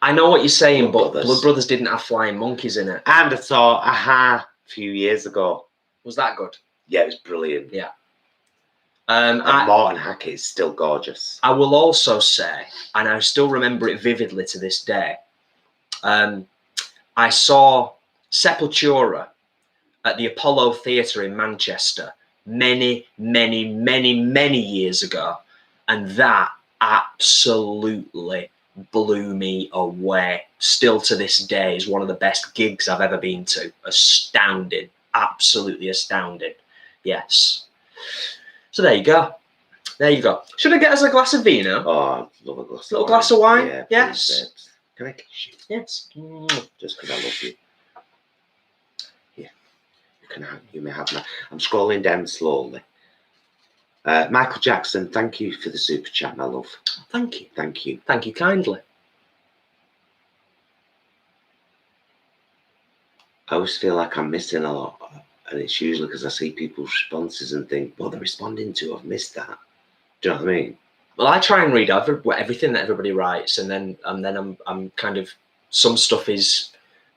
I know what you're saying, Blood but Brothers. Blood Brothers didn't have flying monkeys in it. And I saw Aha a few years ago. Was that good? Yeah, it was brilliant. Yeah. And Morton Hackett is still gorgeous. I will also say, and I still remember it vividly to this day, I saw Sepultura at the Apollo Theatre in Manchester many, many, many, many years ago, and that absolutely blew me away. Still to this day is one of the best gigs I've ever been to. Astounding. Absolutely astounding. Yes. So there you go. There you go. Should I get us a glass of vino? Oh, I love a glass Little glass of wine? Yeah, yes. Please, can I kiss you? Yes. Just because I love you. Yeah. You may have my... I'm scrolling down slowly. Michael Jackson, thank you for the super chat, my love. Thank you. Thank you. Thank you kindly. I always feel like I'm missing a lot. And it's usually because I see people's responses and think, what they're responding to, I've missed that. Do you know what I mean? Well, I try and read everything that everybody writes, and then I'm kind of, some stuff is,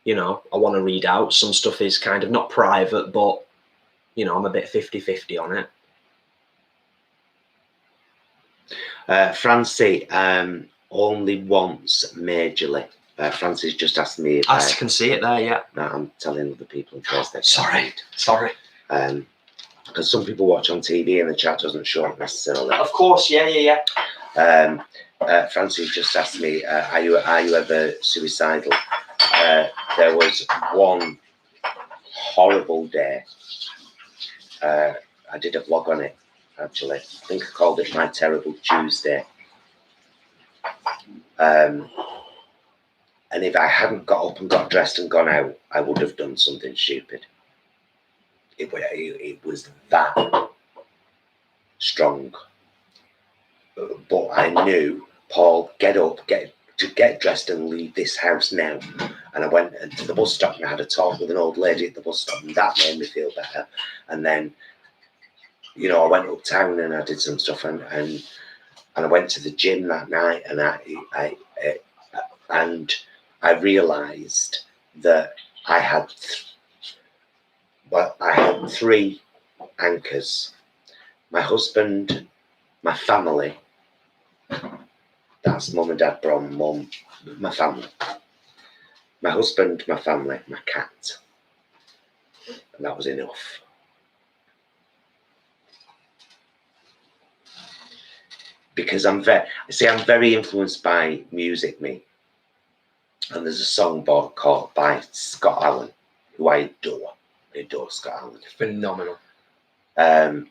you know, I want to read out. Some stuff is kind of not private, but, you know, I'm a bit 50-50 on it. Francie, only once majorly. Francis just asked me if I can see it there, yeah. No, I'm telling other people in case they Sorry. Because some people watch on TV and the chat doesn't show up necessarily. Of course, yeah. Francis just asked me, are you ever suicidal? There was one horrible day. I did a vlog on it, actually. I think I called it My Terrible Tuesday. And if I hadn't got up and got dressed and gone out, I would have done something stupid. It was that strong. But I knew, Paul, get up, get dressed and leave this house now. And I went to the bus stop and I had a talk with an old lady at the bus stop, and that made me feel better. And then, you know, I went uptown and I did some stuff, and I went to the gym that night, and I realised that I had 3 anchors: my husband, my family, that's mum and dad, my family, my husband, my family, my cat, and that was enough. Because I'm very influenced by music, me. And there's a song called by Scott Allen, who I adore. I adore Scott Allen. Phenomenal. I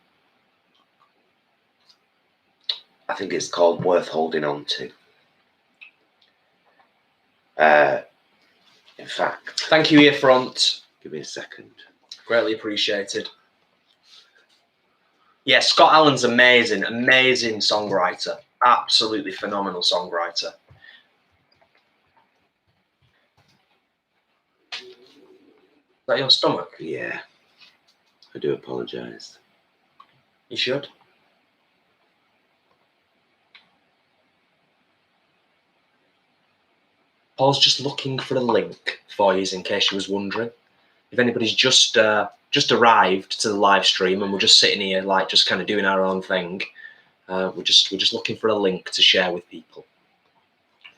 think it's called Worth Holding On To. In fact... Thank you, Earfront. Give me a second. Greatly appreciated. Yeah, Scott Allen's amazing songwriter. Absolutely phenomenal songwriter. Is that your stomach? Yeah. I do apologise. You should. Paul's just looking for a link for you, in case you was wondering. If anybody's just arrived to the live stream and we're just sitting here, like, just kind of doing our own thing, we're just looking for a link to share with people.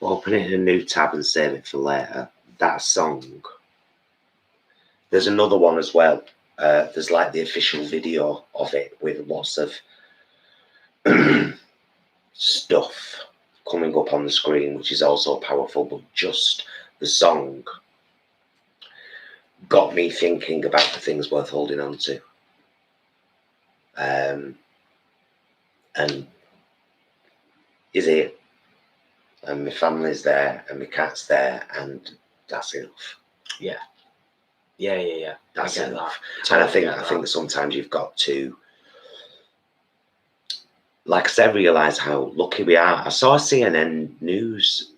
Open it in a new tab and save it for later. That song. There's another one as well. There's like the official video of it with lots of stuff coming up on the screen, which is also powerful, but just the song got me thinking about the things worth holding on to. And is it? And my family's there, and my cat's there, and that's enough. Yeah. Yeah. That's I get enough. that. And Totally I think that sometimes you've got to, like I said, realise how lucky we are. I saw a CNN news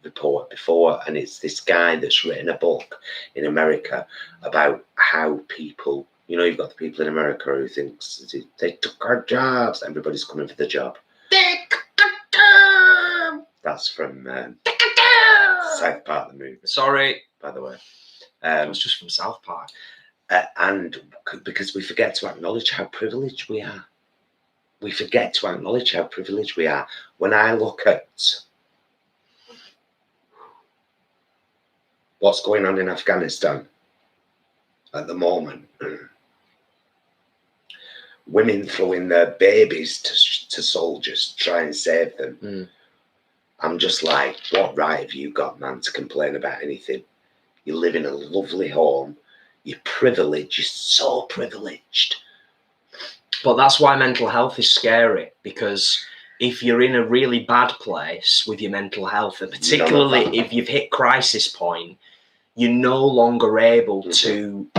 report before, and it's this guy that's written a book in America about how people, you know, you've got the people in America who thinks they took our jobs, everybody's coming for the job. That's from South Park, the movie. Sorry, by the way. it was just from South Park. And because we forget to acknowledge how privileged we are. We forget to acknowledge how privileged we are. When I look at what's going on in Afghanistan at the moment, women throwing their babies to soldiers, try and save them. I'm just like, what right have you got, man, to complain about anything? You live in a lovely home. You're privileged. You're so privileged. But that's why mental health is scary, because if you're in a really bad place with your mental health, and particularly if you've hit crisis point, you're no longer able to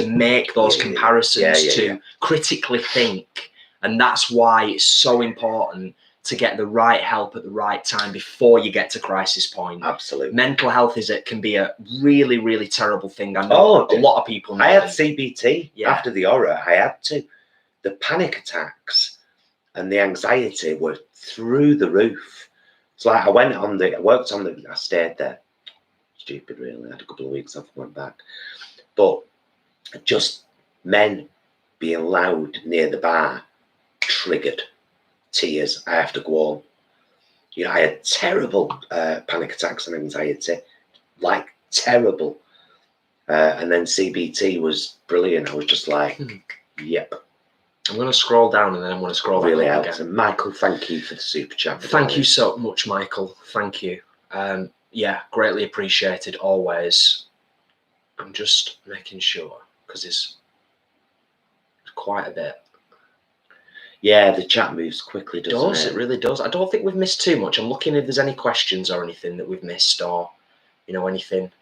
make those comparisons, to critically think. And that's why it's so important to get the right help at the right time before you get to crisis point. Absolutely. Mental health can be a really, really terrible thing. I know a lot of people know. I had CBT after the horror. I had to. The panic attacks and the anxiety were through the roof. It's like I stayed there. Stupid, really. I had a couple of weeks off and went back. But just men being loud near the bar triggered tears. I have to go home. You know, I had terrible panic attacks and anxiety, like terrible. And then CBT was brilliant. I was just like, yep. I'm going to scroll down and then I'm going to scroll back really up helps. again. And Michael, thank you for the super chat. Thank you so much, Michael. Thank you. Yeah, greatly appreciated always. I'm just making sure because it's quite a bit. Yeah, the chat moves quickly, doesn't it? It really does. I don't think we've missed too much. I'm looking if there's any questions or anything that we've missed or, you know, anything.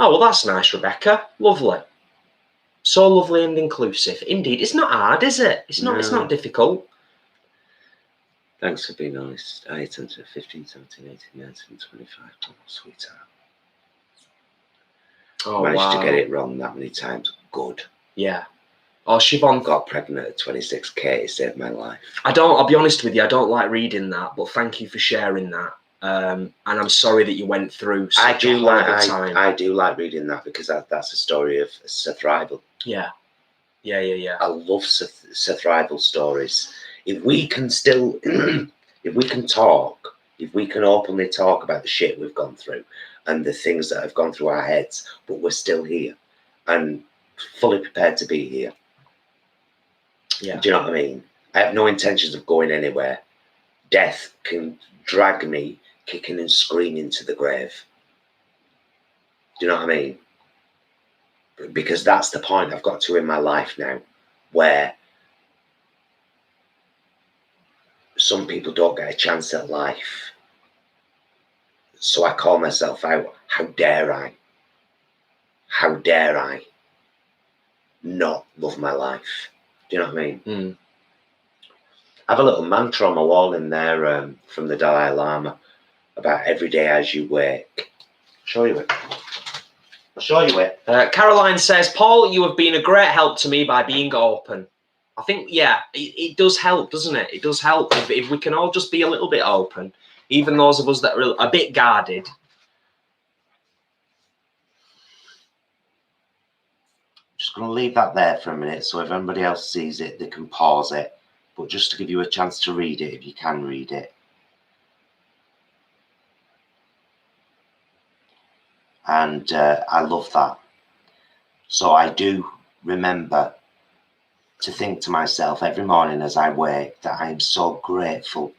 Oh, well, that's nice, Rebecca. Lovely. So lovely and inclusive. Indeed. It's not hard, is it? It's not. It's not difficult. Thanks for being honest. I attend to 15, 17, 18, 19, 25. Oh, sweetheart. Oh, managed to get it wrong that many times. Good. Yeah. Oh, Siobhan got pregnant at 26k. It saved my life. I'll be honest with you, I don't like reading that, but thank you for sharing that. And I'm sorry that you went through such a horrible time. I do like reading that because that's a story of survival. Yeah. I love survival stories. If we can still, if we can talk, if we can openly talk about the shit we've gone through and the things that have gone through our heads, but we're still here and fully prepared to be here. Yeah. Do you know what I mean? I have no intentions of going anywhere. Death can drag me kicking and screaming to the grave. Do you know what I mean? Because that's the point I've got to in my life now, where some people don't get a chance at life. So I call myself out. How dare I? How dare I not love my life? Do you know what I mean? I have a little mantra on my wall in there from the Dalai Lama about every day as you wake. I'll show you it. Caroline says, Paul, you have been a great help to me by being open. I think, yeah, it does help, doesn't it? It does help if we can all just be a little bit open, even those of us that are a bit guarded. Just going to leave that there for a minute so if everybody else sees it, they can pause it. But just to give you a chance to read it, if you can read it. And I love that. So I do remember to think to myself every morning as I wake that I am so grateful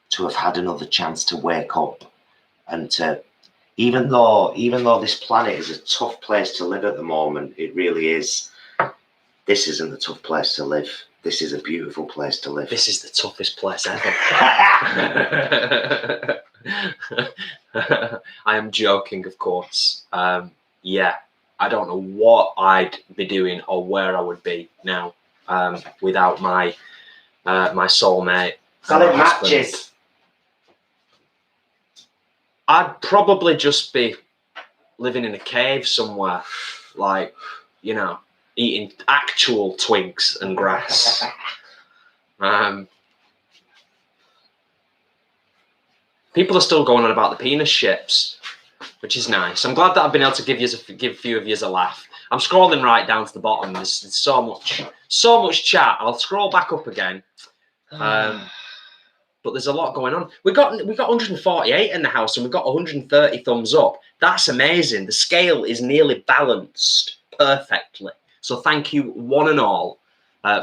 to have had another chance to wake up and to, even though this planet is a tough place to live at the moment, it really is. This isn't a tough place to live. This is a beautiful place to live. This is the toughest place ever. I am joking, of course. Yeah, I don't know what I'd be doing or where I would be now without my my soulmate. Selling matches. I'd probably just be living in a cave somewhere, like, you know, eating actual twigs and grass. People are still going on about the penis ships, which is nice. I'm glad that I've been able to give a few of you a laugh. I'm scrolling right down to the bottom. There's so much chat. I'll scroll back up again. But there's a lot going on. We got 148 in the house, and we've got 130 thumbs up. That's amazing. The scale is nearly balanced perfectly. So thank you, one and all,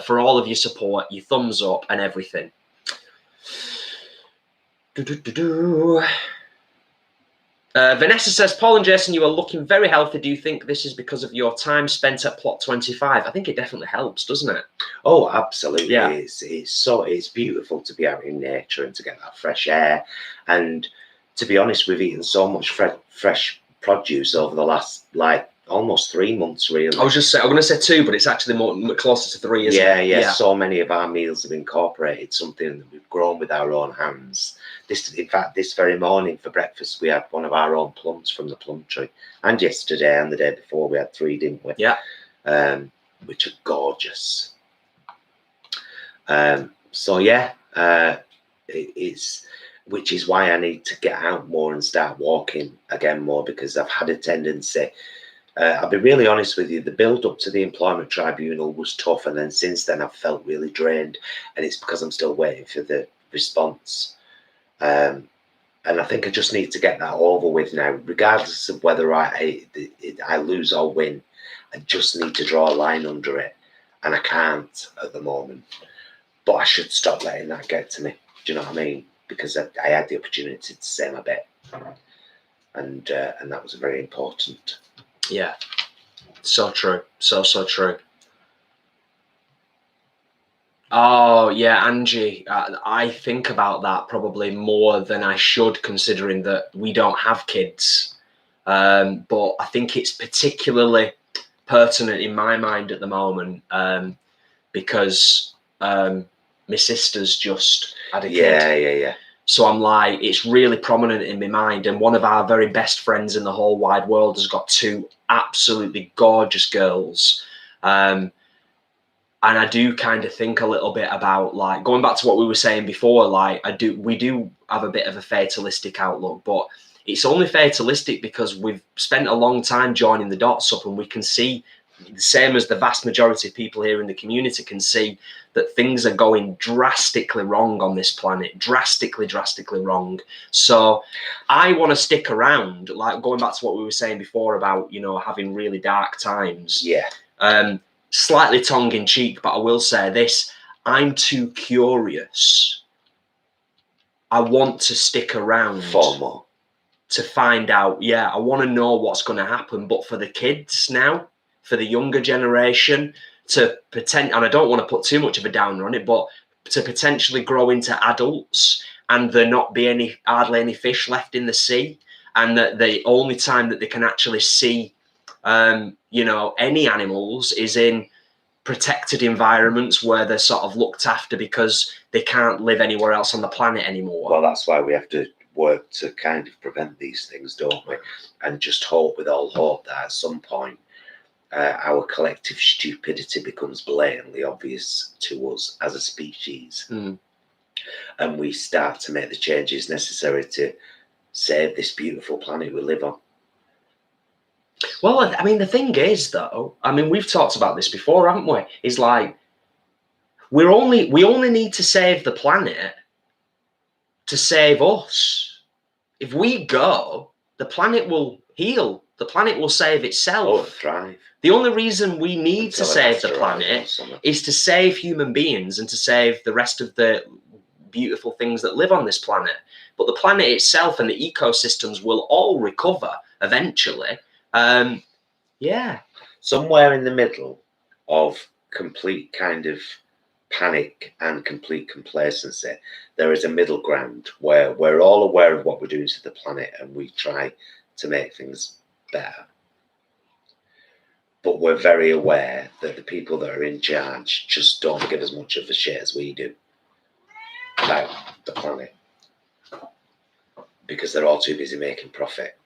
for all of your support, your thumbs up, and everything. Vanessa says, Paul and Jason, you are looking very healthy. Do you think this is because of your time spent at Plot 25? I think it definitely helps, doesn't it? Oh, absolutely. Yeah. It's beautiful to be out in nature and to get that fresh air. And to be honest, we've eaten so much fresh produce over the last, like, almost 3 months, really. I'm going to say 2, but it's actually more closer to 3, isn't it? Yeah. So many of our meals have incorporated something that we've grown with our own hands. In fact, this very morning for breakfast, we had one of our own plums from the plum tree. And yesterday and the day before, we had 3, didn't we? Yeah. Which are gorgeous. So yeah, which is why I need to get out more and start walking again more, because I've had a tendency. I'll be really honest with you, the build up to the employment tribunal was tough, and then since then I've felt really drained, and it's because I'm still waiting for the response. And I think I just need to get that over with now, regardless of whether I lose or win. I just need to draw a line under it, and I can't at the moment. But I should stop letting that get to me. Do you know what I mean? Because I had the opportunity to say my bit, and that was very important. Yeah, so true, so true. Oh yeah, Angie, I think about that probably more than I should, considering that we don't have kids. But I think it's particularly pertinent in my mind at the moment because my sister's just had a kid. Yeah. So I'm like, it's really prominent in my mind. And one of our very best friends in the whole wide world has got 2 absolutely gorgeous girls. And I do kind of think a little bit about, like, going back to what we were saying before, like, we do have a bit of a fatalistic outlook, but it's only fatalistic because we've spent a long time joining the dots up, and we can see, the same as the vast majority of people here in the community can see, that things are going drastically wrong on this planet, drastically wrong. So I want to stick around, like, going back to what we were saying before about, you know, having really dark times. Yeah. Slightly tongue-in-cheek, but I will say this, I'm too curious. I want to stick around for more, to find out. Yeah, I want to know what's going to happen. But for the kids now, for the younger generation, to pretend, and I don't want to put too much of a downer on it, but to potentially grow into adults and there not be hardly any fish left in the sea, and that the only time that they can actually see you know, any animals is in protected environments where they're sort of looked after because they can't live anywhere else on the planet anymore. Well, that's why we have to work to kind of prevent these things, don't we? And just hope with all hope that at some point our collective stupidity becomes blatantly obvious to us as a species, and we start to make the changes necessary to save this beautiful planet we live on. Well, I mean, the thing is, though, I mean, we've talked about this before, haven't we? Is like, we only need to save the planet to save us. If we go, the planet will heal. The planet will save itself. Oh, thrive. The only reason we need to save the planet is to save human beings and to save the rest of the beautiful things that live on this planet. But the planet itself and the ecosystems will all recover eventually. Yeah. Somewhere in the middle of complete kind of panic and complete complacency. There is a middle ground where we're all aware of what we're doing to the planet and we try to make things better. But we're very aware that the people that are in charge just don't give as much of a shit as we do about the planet, because they're all too busy making profit.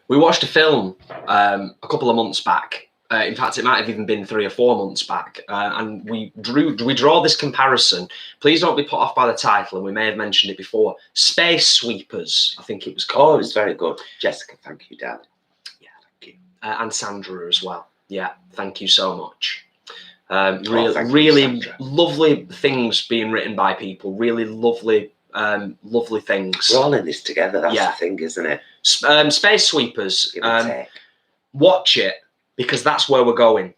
We watched a film a couple of months back. In fact, it might have even been 3 or 4 months back, and we draw this comparison. Please don't be put off by the title, and we may have mentioned it before. Space Sweepers, I think it was called. Oh, it was very good. Jessica, thank you, Dad. Yeah, thank you. And Sandra as well. Yeah, thank you so much. Really lovely things being written by people. Really lovely things. We're all in this together. That's the thing, isn't it? Space Sweepers. Watch it, because that's where we're going.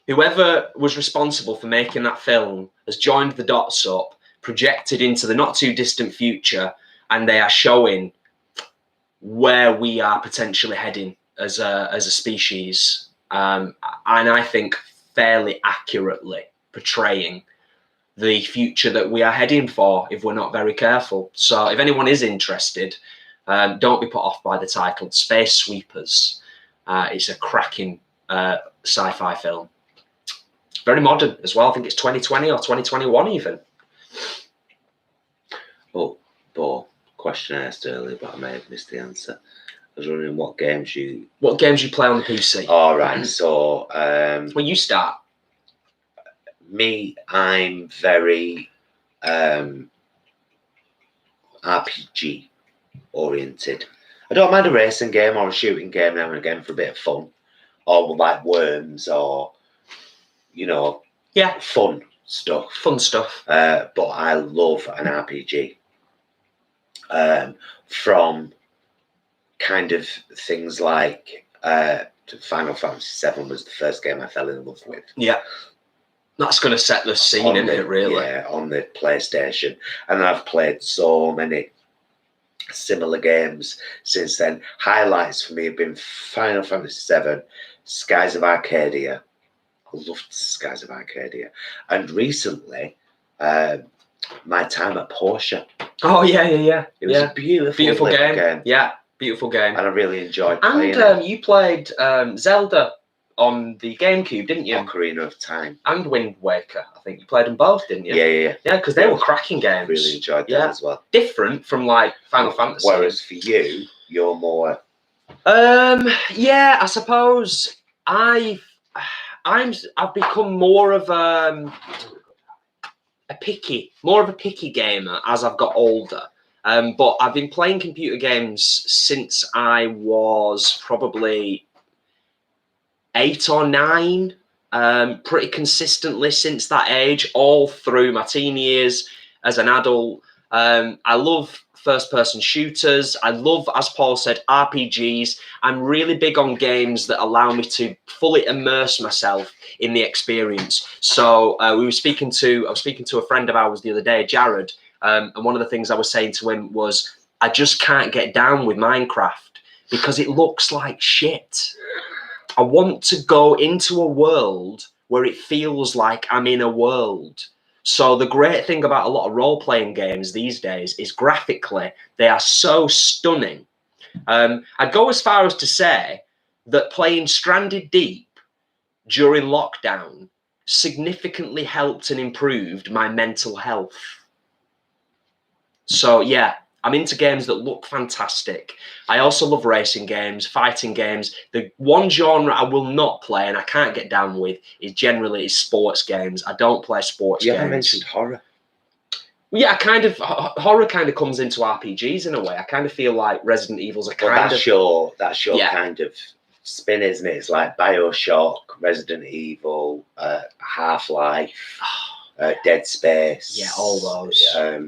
Whoever was responsible for making that film has joined the dots up, projected into the not too distant future, and they are showing where we are potentially heading as a species, and I think fairly accurately portraying the future that we are heading for if we're not very careful. So if anyone is interested, don't be put off by the title, Space Sweepers. It's a cracking sci-fi film. Very modern as well. I think it's 2020 or 2021 even. Oh, Bo, question I asked earlier, but I may have missed the answer. I was wondering what games you play on the PC. All right, so well, you start. Me, I'm very RPG oriented. I don't mind a racing game or a shooting game now and again for a bit of fun, or like Worms, or fun stuff. But I love an RPG. From kind of things like Final Fantasy VII was the first game I fell in love with. Yeah. That's going to set the scene, isn't it, really? Yeah, on the PlayStation. And I've played so many similar games since then. Highlights for me have been Final Fantasy VII, Skies of Arcadia. I loved Skies of Arcadia. And recently, my time at Porsche. Oh, yeah. It was a beautiful game. Yeah, beautiful game. And I really enjoyed playing it. And you played Zelda on the GameCube, didn't you? Ocarina of Time. And Wind Waker. I think you played them both, didn't you? Yeah. Yeah, because they were cracking games. Really enjoyed them as well. Different from like Final Fantasy. Whereas for you, you're more... yeah, I suppose I've become more of a picky gamer as I've got older. But I've been playing computer games since I was probably 8 or 9, pretty consistently since that age, all through my teen years as an adult. I love first-person shooters. I love, as Paul said, RPGs. I'm really big on games that allow me to fully immerse myself in the experience. So I was speaking to a friend of ours the other day, Jared, and one of the things I was saying to him was, I just can't get down with Minecraft because it looks like shit. I want to go into a world where it feels like I'm in a world. So the great thing about a lot of role-playing games these days is graphically, they are so stunning. I'd go as far as to say that playing Stranded Deep during lockdown significantly helped and improved my mental health. So yeah, I'm into games that look fantastic. I also love racing games, fighting games. The one genre I will not play and I can't get down with is generally sports games. I don't play sports games. You haven't mentioned horror. Yeah, horror kind of comes into RPGs in a way. I kind of feel like Resident Evil's a kind that's your kind of spin, isn't it? It's like BioShock, Resident Evil, Half-Life. Dead Space. Yeah, all those.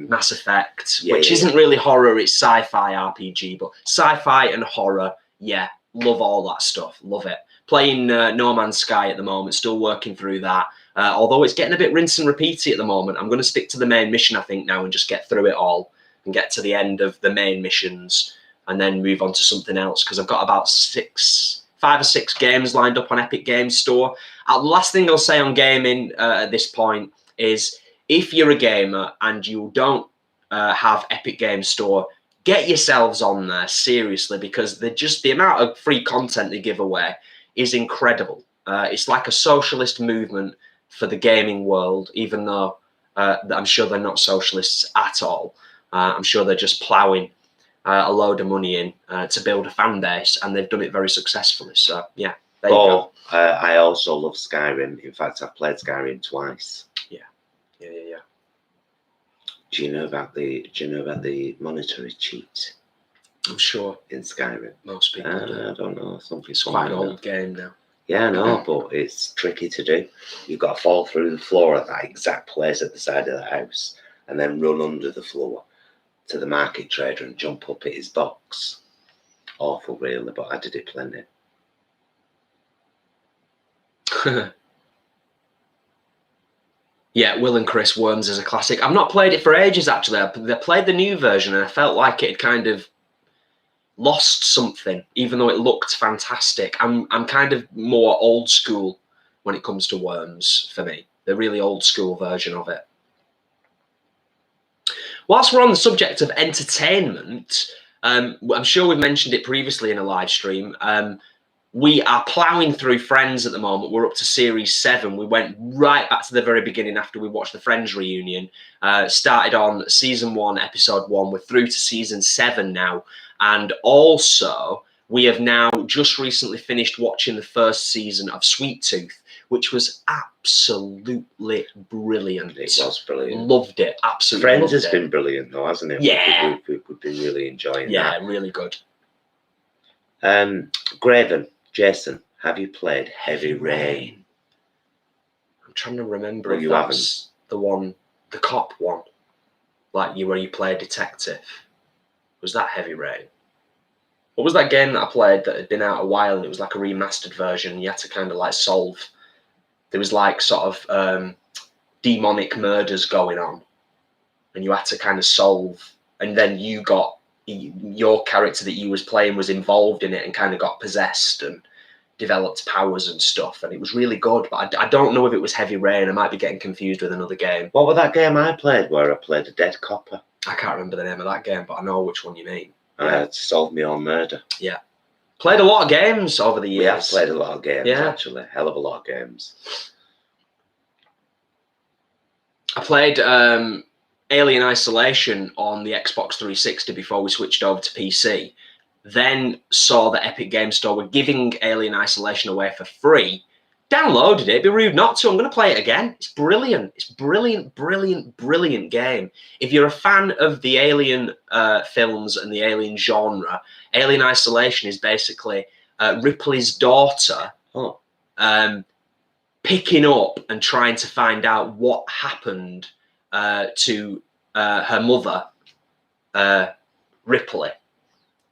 Mass Effect, which yeah. isn't really horror, it's sci-fi RPG, but sci-fi and horror, yeah, love all that stuff, love it. Playing No Man's Sky at the moment, still working through that. Although it's getting a bit rinse and repeaty at the moment, I'm going to stick to the main mission, I think, now and just get through it all and get to the end of the main missions and then move on to something else because I've got about 5 or 6 games lined up on Epic Games Store. The last thing I'll say on gaming at this point is, if you're a gamer and you don't have Epic Games Store, get yourselves on there, seriously, because the amount of free content they give away is incredible. It's like a socialist movement for the gaming world, even though I'm sure they're not socialists at all. I'm sure they're just ploughing a load of money in to build a fan base, and they've done it very successfly. So yeah, there you go. I also love Skyrim. In fact, I've played Skyrim twice. Yeah. Do you know about the monetary cheat? I'm sure in Skyrim. Most people do. I don't know. It's quite an old game now. Yeah, I know, but it's tricky to do. You've got to fall through the floor at that exact place at the side of the house, and then run under the floor to the market trader and jump up at his box. Awful, really, but I did it plenty. Yeah, Will and Chris, Worms is a classic. I've not played it for ages, actually. I played the new version, and I felt like it had kind of lost something, even though it looked fantastic. I'm kind of more old school when it comes to Worms, for me. The really old school version of it. Whilst we're on the subject of entertainment, I'm sure we've mentioned it previously in a live stream. We are ploughing through Friends at the moment. We're up to series 7. We went right back to the very beginning after we watched the Friends reunion. Started on season 1, episode 1. We're through to season 7 now. And also, we have now just recently finished watching the first season of Sweet Tooth, which was absolutely brilliant. It was brilliant. Loved it. Absolutely. Friends has been brilliant, though, hasn't it? Yeah. We've been really enjoying that. Yeah, really good. Graven, Jason, have you played Heavy Rain? I'm trying to remember if you that's the one, the cop one, like where you play a detective. Was that Heavy Rain? What was that game that I played that had been out a while, and it was like a remastered version? You had to kind of like solve. There was like sort of demonic murders going on, and you had to kind of solve. And then you got your character that you was playing was involved in it and kind of got possessed and developed powers and stuff. And it was really good, but I don't know if it was Heavy Rain. I might be getting confused with another game. What was that game I played where I played a dead copper? I can't remember the name of that game, but I know which one you mean. I had to solve my own murder. Yeah. Played a lot of games over the years. We have played a lot of games, actually. Hell of a lot of games. I played Alien Isolation on the Xbox 360 before we switched over to PC. Then saw that Epic Games Store were giving Alien Isolation away for free. Downloaded it. It'd be rude not to. I'm going to play it again. It's brilliant. It's brilliant, brilliant, brilliant game. If you're a fan of the Alien films and the Alien genre, Alien Isolation is basically Ripley's daughter picking up and trying to find out what happened to her mother, Ripley.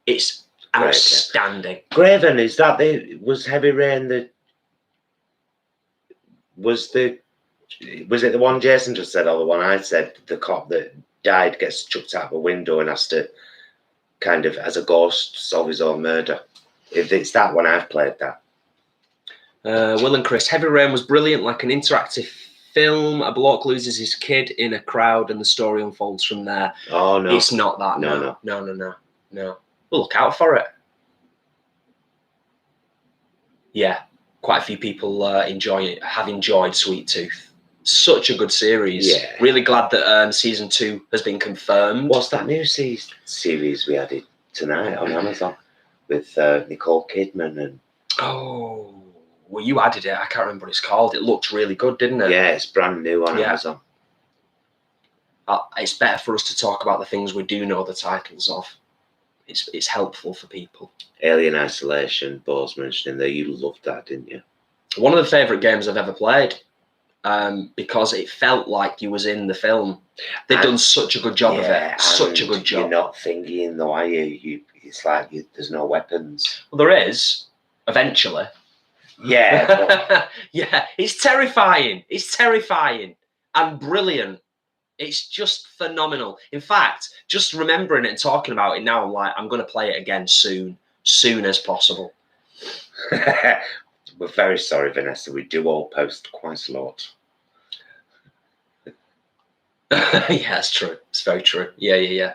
It's outstanding. Graven, is that was Heavy Rain was it the one Jason just said or the one I said, the cop that died gets chucked out of a window and has to kind of, as a ghost, solve his own murder? If it's that one, I've played that. Will and Chris, Heavy Rain was brilliant, like an interactive film. A bloke loses his kid in a crowd and the story unfolds from there. Oh, no. It's not that. No. We'll look out for it. Yeah. Quite a few people have enjoyed Sweet Tooth. Such a good series. Yeah. Really glad that season 2 has been confirmed. What's that new series we added tonight on Amazon with Nicole Kidman and? Oh, well, you added it. I can't remember what it's called. It looked really good, didn't it? Yeah, it's brand new on Amazon. It's better for us to talk about the things we do know the titles of. It's helpful for people. Alien Isolation, Bo's mentioning there. You loved that, didn't you? One of the favourite games I've ever played, because it felt like you was in the film. They've done such a good job of it. Such a good job. You're not thinking though, are you? It's like there's no weapons. Well, there is, eventually. Yeah. But... yeah, it's terrifying. It's terrifying and brilliant. It's just phenomenal. In fact, just remembering it and talking about it now, I'm like, I'm going to play it again soon as possible. We're very sorry, Vanessa. We do all post quite a lot. Yeah, that's true. It's very true. Yeah.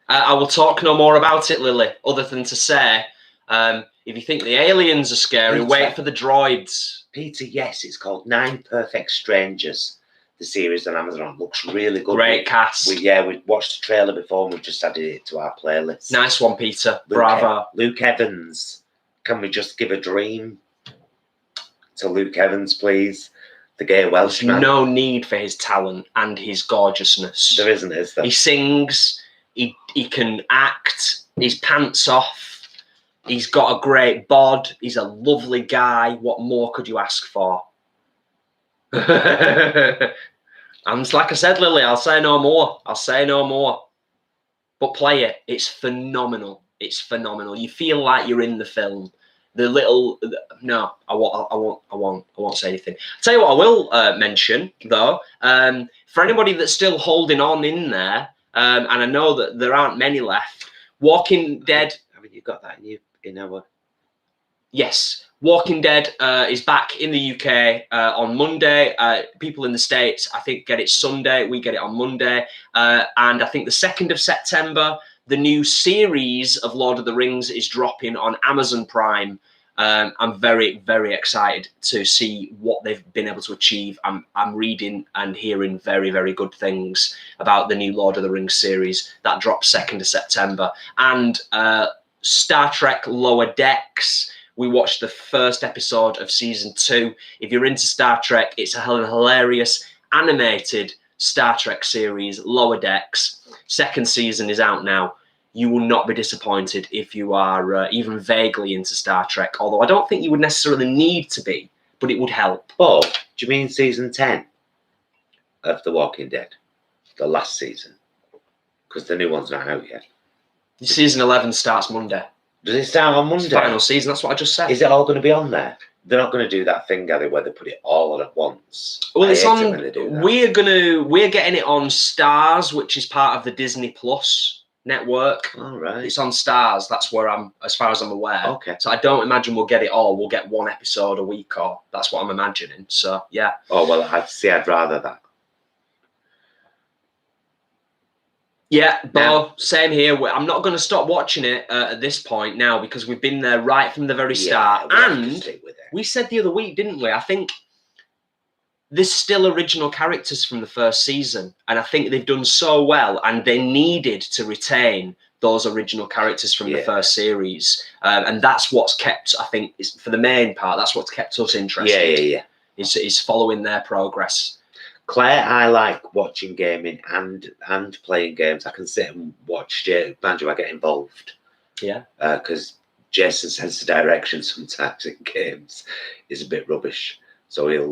I will talk no more about it, Lily, other than to say, if you think the aliens are scary, Peter. wait for the droids. Peter, yes, it's called 9 Perfect Strangers. The series on Amazon looks really good. Great cast. We watched the trailer before and we've just added it to our playlist. Nice one, Peter. Bravo. Luke Evans. Can we just give a dream to Luke Evans, please? The gay Welshman. No need for his talent and his gorgeousness. There isn't, is there? He sings, he can act, his pants off, he's got a great bod, he's a lovely guy. What more could you ask for? And like I said, Lily, I'll say no more. But play it. It's phenomenal. You feel like you're in the film. No, I won't say anything. I'll tell you what I will mention though. For anybody that's still holding on in there, and I know that there aren't many left. Walking Dead. Haven't you got that in our? Yes, Walking Dead is back in the UK on Monday. People in the States, I think, get it Sunday. We get it on Monday. And I think the 2nd of September, the new series of Lord of the Rings is dropping on Amazon Prime. I'm very, very excited to see what they've been able to achieve. I'm reading and hearing very, very good things about the new Lord of the Rings series that drops 2nd of September. And Star Trek Lower Decks. We watched the first episode of season 2. If you're into Star Trek, it's a hilarious animated Star Trek series, Lower Decks. 2nd season is out now. You will not be disappointed if you are even vaguely into Star Trek, although I don't think you would necessarily need to be, but it would help. Oh, do you mean season 10 of The Walking Dead? The last season? Because the new one's not out yet. Season 11 starts Monday. Does it start on Monday? It's final season, that's what I just said. Is it all going to be on there? They're not going to do that thing, are they, where they put it all on at once? Well, it's on. We're getting it on Stars, which is part of the Disney Plus network. All right. It's on Stars. That's where as far as I'm aware. Okay. So I don't imagine we'll get it all. We'll get one episode a week, or that's what I'm imagining. So yeah. Oh well, I'd rather that. Yeah, Bo, same here. I'm not going to stop watching it at this point now because we've been there right from the very start. And we said the other week, didn't we? I think there's still original characters from the first season. And I think they've done so well. And they needed to retain those original characters from the first series. And that's what's kept, I think, for the main part, that's what's kept us interested. Yeah. Is following their progress. Claire, I like watching gaming and playing games. I can sit and watch. Mind you, I get involved. Yeah. Because Jason sense of direction sometimes in games is a bit rubbish. So he'll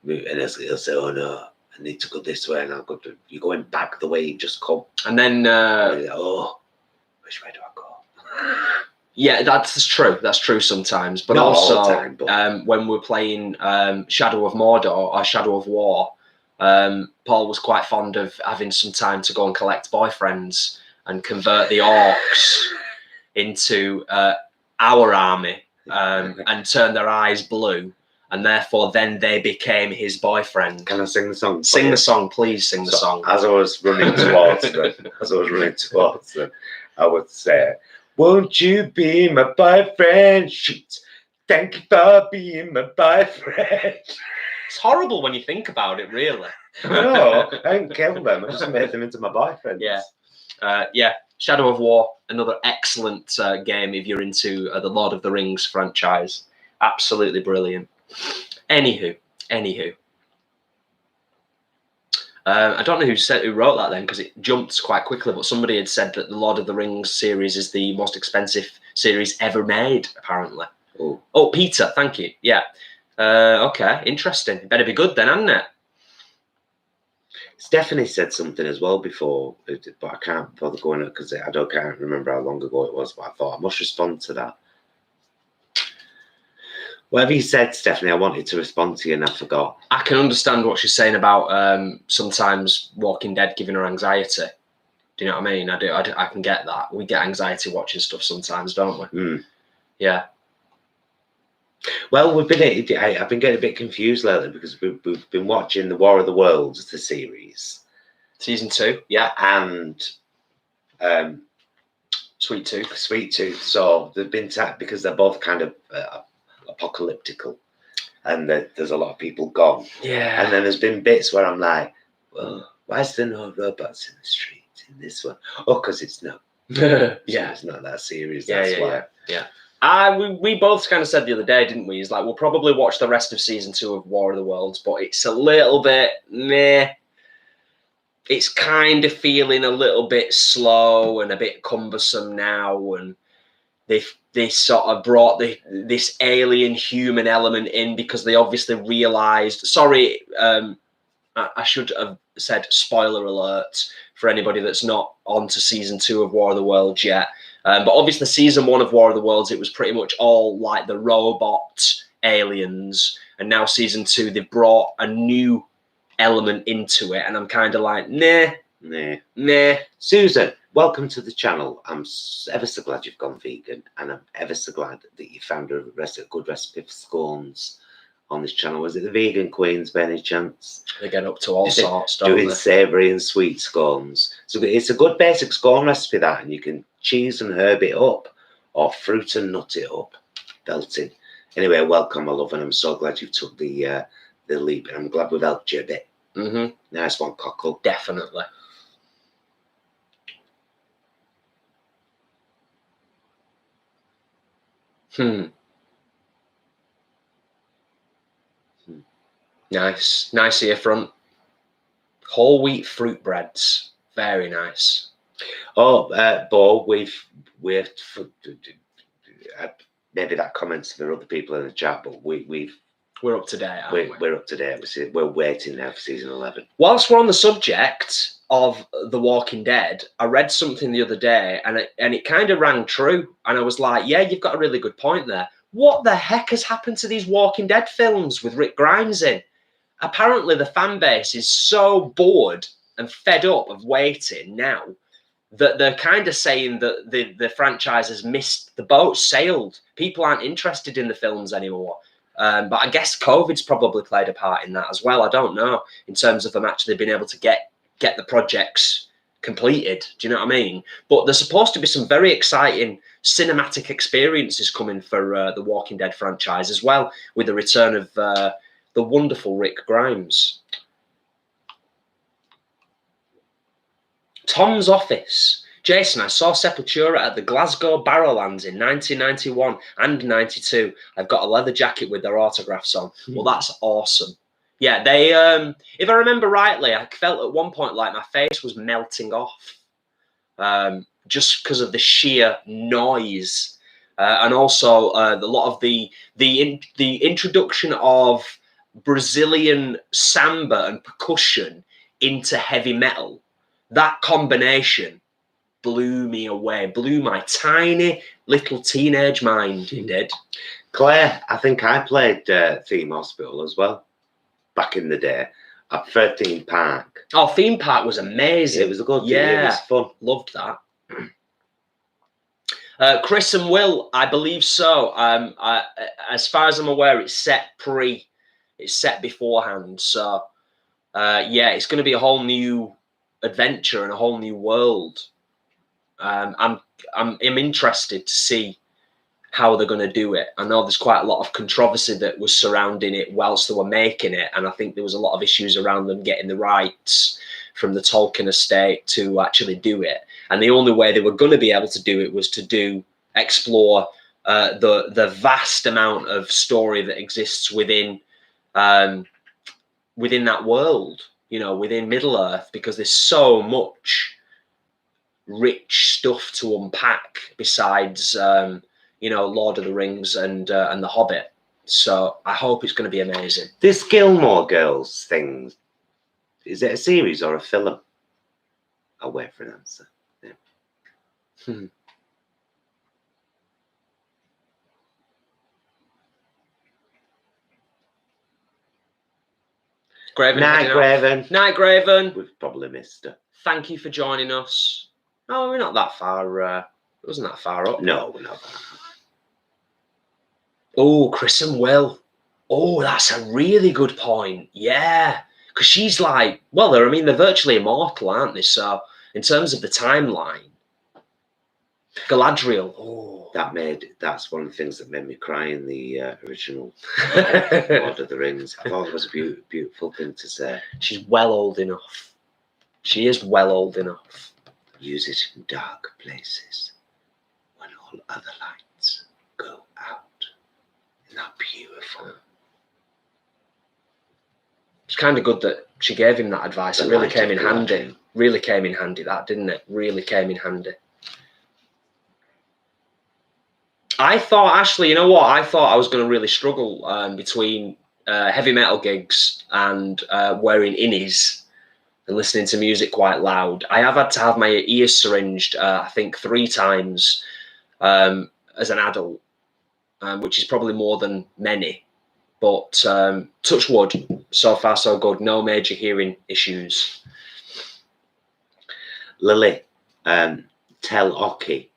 he'll say, "Oh no, I need to go this way," and I'll go. You're going back the way you just come. And then, which way do I go? Yeah, that's true. That's true sometimes. But not also, all the time, but when we're playing Shadow of Mordor or Shadow of War, Paul was quite fond of having some time to go and collect boyfriends and convert the orcs into our army and turn their eyes blue. And therefore, then they became his boyfriend. Can I sing the song? Sing the song, please. Sing the song. As I was running towards them, I would say, "Won't you be my boyfriend? Shoot. Thank you for being my boyfriend." It's horrible when you think about it, really. No, I didn't kill them. I just made them into my boyfriends. Yeah. Shadow of War, another excellent game if you're into the Lord of the Rings franchise. Absolutely brilliant. Anywho. I don't know who wrote that then, because it jumped quite quickly, but somebody had said that the Lord of the Rings series is the most expensive series ever made, apparently. Oh, Peter, thank you. Yeah. Okay, interesting. It better be good then, hasn't it? Stephanie said something as well before, but I can't bother going it because I can't remember how long ago it was, but I thought I must respond to that. Whatever you said, Stephanie, I wanted to respond to you and I forgot. I can understand what she's saying about sometimes Walking Dead giving her anxiety. Do you know what I mean? I can get that. We get anxiety watching stuff sometimes, don't we? Mm. Yeah. Well, I've been getting a bit confused lately because we've been watching the War of the Worlds, the series, Season 2, yeah, and Sweet Tooth. Sweet Tooth. So they've been because they're both kind of apocalyptical, and there's a lot of people gone. Yeah. And then there's been bits where I'm like, well, why is there no robots in the street in this one? Oh, because it's not. Yeah. It's not that serious. That's why. Yeah. We both kind of said the other day, didn't we? It's like we'll probably watch the rest of season 2 of War of the Worlds, but it's a little bit meh. It's kind of feeling a little bit slow and a bit cumbersome now, and they sort of brought this alien human element in because they obviously realised. Sorry, I should have said spoiler alert for anybody that's not on to season 2 of War of the Worlds yet. But obviously season 1 of War of the Worlds, it was pretty much all like the robot aliens. And now season 2, they've brought a new element into it. And I'm kind of like, nah. Susan, welcome to the channel. I'm ever so glad you've gone vegan. And I'm ever so glad that you found a good recipe for scones on this channel. Was it the Vegan Queens by any chance? They get up to all sorts, doing savoury and sweet scones. So it's a good basic scone recipe, that, and you can cheese and herb it up or fruit and nut it up. Belting. Anyway, welcome, my love, and I'm so glad you took the leap, and I'm glad we've helped you a bit. Nice one, Cockle. Definitely. Nice ear front. Whole wheat fruit breads, very nice. Oh, Bo, we're maybe that comments for other people in the chat, but we're up to date. We're up to date. We're waiting now for season 11. Whilst we're on the subject of The Walking Dead, I read something the other day, and it kind of rang true. And I was like, yeah, you've got a really good point there. What the heck has happened to these Walking Dead films with Rick Grimes in? Apparently, the fan base is so bored and fed up of waiting now that they're kind of saying that the franchise has missed the boat, sailed. People aren't interested in the films anymore. But I guess COVID's probably played a part in that as well. I don't know, in terms of them actually being able to get the projects completed. Do you know what I mean? But there's supposed to be some very exciting cinematic experiences coming for the Walking Dead franchise as well, with the return of the wonderful Rick Grimes. Tom's Office. Jason, I saw Sepultura at the Glasgow Barrowlands in 1991 and 92. I've got a leather jacket with their autographs on. Well, that's awesome. Yeah, they, if I remember rightly, I felt at one point like my face was melting off just because of the sheer noise. And also a lot of the introduction of Brazilian samba and percussion into heavy metal. That combination blew me away, blew my tiny little teenage mind. It did. Claire, I think I played Theme Hospital as well back in the day at Theme Park. Oh, Theme Park was amazing. It was a good thing. It was fun. Loved that. Chris and Will, I believe so. As far as I'm aware, it's set beforehand. So yeah, it's going to be a whole new adventure and a whole new world. I'm interested to see how they're going to do it. I know there's quite a lot of controversy that was surrounding it whilst they were making it, and I think there was a lot of issues around them getting the rights from the Tolkien estate to actually do it. And the only way they were going to be able to do it was to explore the vast amount of story that exists within that world, you know, within Middle Earth, because there's so much rich stuff to unpack besides you know, Lord of the Rings and The Hobbit. So I hope it's going to be amazing. This Gilmore Girls thing, is it a series or a film? I'll wait for an answer. Yeah. Graven. Night, Graven. Night, Graven. We've probably missed her. Thank you for joining us. No, we're not that far. It wasn't that far up. No, we're not. Oh, Chris and Will. Oh, that's a really good point. Yeah. Because she's like, well, they're virtually immortal, aren't they? So, in terms of the timeline, Galadriel. Oh. That's one of the things that made me cry in the original Lord of the Rings. I thought it was a beautiful thing to say. She's well old enough. She is well old enough. Use it in dark places when all other lights go out. Isn't that beautiful? It's kind of good that she gave him that advice. It really came in handy. Really came in handy, that, didn't it? Really came in handy. I thought, actually, you know what? I thought I was going to really struggle between heavy metal gigs and wearing innies and listening to music quite loud. I have had to have my ears syringed, I think, 3 times as an adult, which is probably more than many. But touch wood, so far so good. No major hearing issues. Lily, tell Oki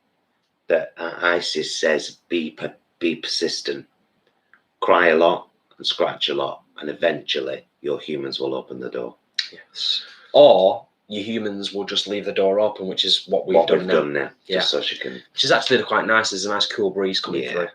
that Isis says be persistent, cry a lot and scratch a lot, and eventually your humans will open the door. Yes. Or your humans will just leave the door open, which is what we've done now. Yeah. Just so she can. Which is actually quite nice. There's a nice cool breeze coming through.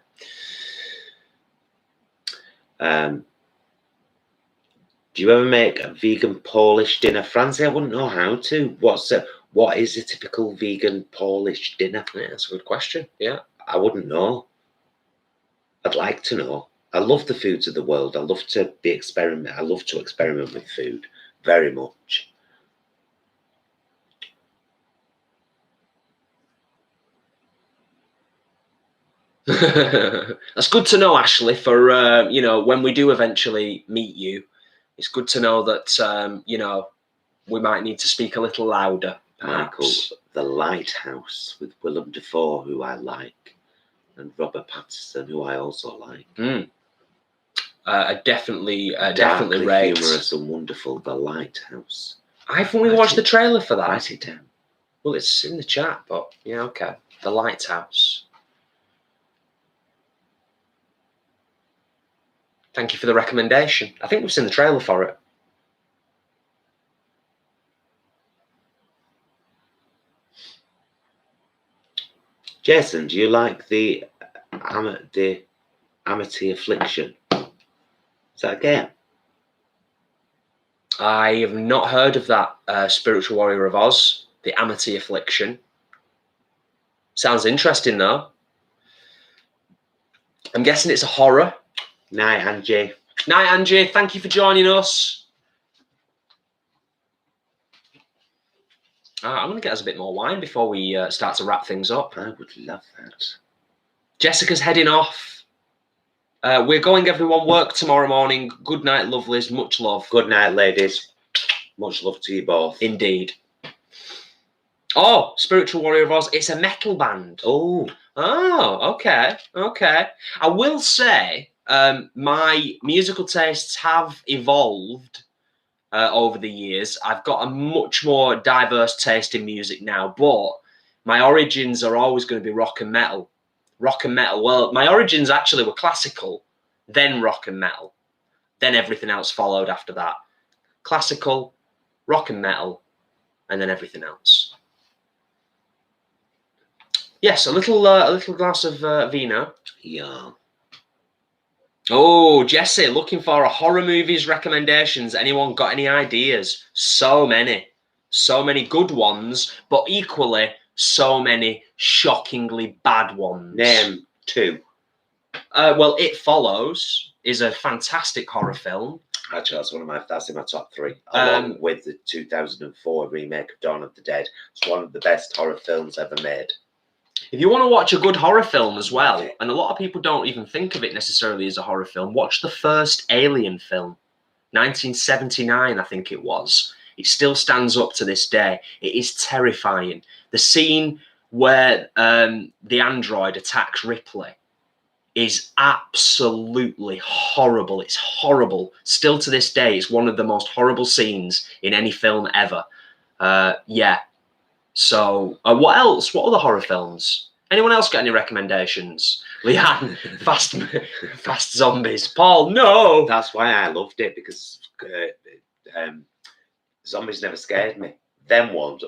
Do you ever make a vegan Polish dinner, Francie? I wouldn't know how to. What is a typical vegan Polish dinner? Yeah, that's a good question. Yeah, I wouldn't know. I'd like to know. I love the foods of the world. I love to experiment. I love to experiment with food very much. That's good to know, Ashley, for when we do eventually meet you. It's good to know that we might need to speak a little louder, perhaps. Michael, The Lighthouse with Willem Dafoe, who I like, and Robert Pattinson, who I also like. Definitely rate. Humorous and wonderful. The Lighthouse. I've only watched the trailer for that. Write it down. Well, it's in the chat, but yeah, okay. The Lighthouse. Thank you for the recommendation. I think we've seen the trailer for it. Jason, do you like the Amity Affliction? Is that a game? I have not heard of that. Spiritual Warrior of Oz, the Amity Affliction. Sounds interesting, though. I'm guessing it's a horror. Night, Angie. Night, Angie. Thank you for joining us. I'm going to get us a bit more wine before we start to wrap things up. I would love that. Jessica's heading off. We're going, everyone. Work tomorrow morning. Good night, lovelies. Much love. Good night, ladies. Much love to you both. Indeed. Oh, Spiritual Warrior of Oz. It's a metal band. Oh, okay. I will say my musical tastes have evolved over the years. I've got a much more diverse taste in music now, but my origins are always going to be rock and metal. Rock and metal. Well, my origins actually were classical, then rock and metal. Then everything else followed after that. Classical, rock and metal, and then everything else. Yes, a little glass of vino. Yeah. Oh, Jesse, looking for a horror movies recommendations. Anyone got any ideas? So many good ones, but equally so many shockingly bad ones. Name 2. Well, It Follows is a fantastic horror film. Actually, that's in my top 3, along with the 2004 remake of Dawn of the Dead. It's one of the best horror films ever made. If you want to watch a good horror film as well, and a lot of people don't even think of it necessarily as a horror film, watch the first Alien film, 1979, I think it was. It still stands up to this day. It is terrifying. The scene where the android attacks Ripley is absolutely horrible. It's horrible. Still to this day, it's one of the most horrible scenes in any film ever. Yeah. So, what else? What other horror films? Anyone else got any recommendations? Leanne, fast zombies. Paul, no. That's why I loved it, because zombies never scared me. Them ones,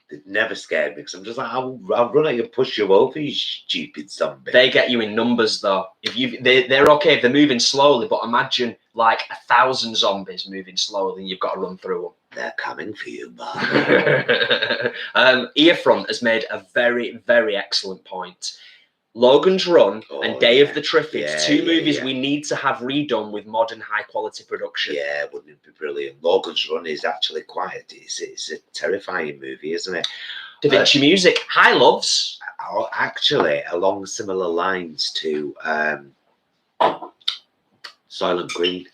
they never scared me, because I'm just like, I'll run at you, push you over, you stupid zombie. They get you in numbers though. They're okay if they're moving slowly, but imagine like 1,000 zombies moving slowly, and you've got to run through them. They're coming for you, Bob. Earfront has made a very, very excellent point. Logan's Run and Day of the Triffids, two movies we need to have redone with modern high-quality production. Yeah, wouldn't it be brilliant? Logan's Run is actually quite, it's a terrifying movie, isn't it? Da Vinci Music, High Loves. Actually, along similar lines to Soylent Green.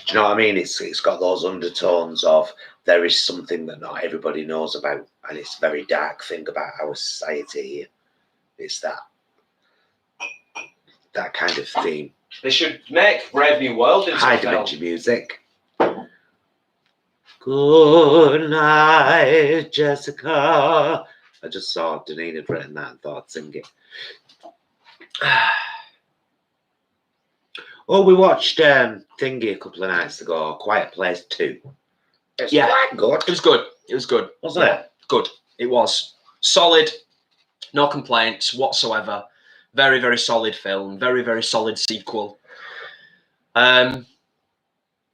Do you know what I mean? It's got those undertones of there is something that not everybody knows about, and it's a very dark thing about our society here. It's that kind of theme. They should make Brave New World into High a film. Dimension Music. Good night, Jessica. I just saw Deneen had written that and thought I'd sing it. Oh, we watched Thingy a couple of nights ago, Quiet Place 2. It's quite good. It was good. It was good. Wasn't it? Good. It was. Solid. No complaints whatsoever. Very, very solid film. Very, very solid sequel. Kind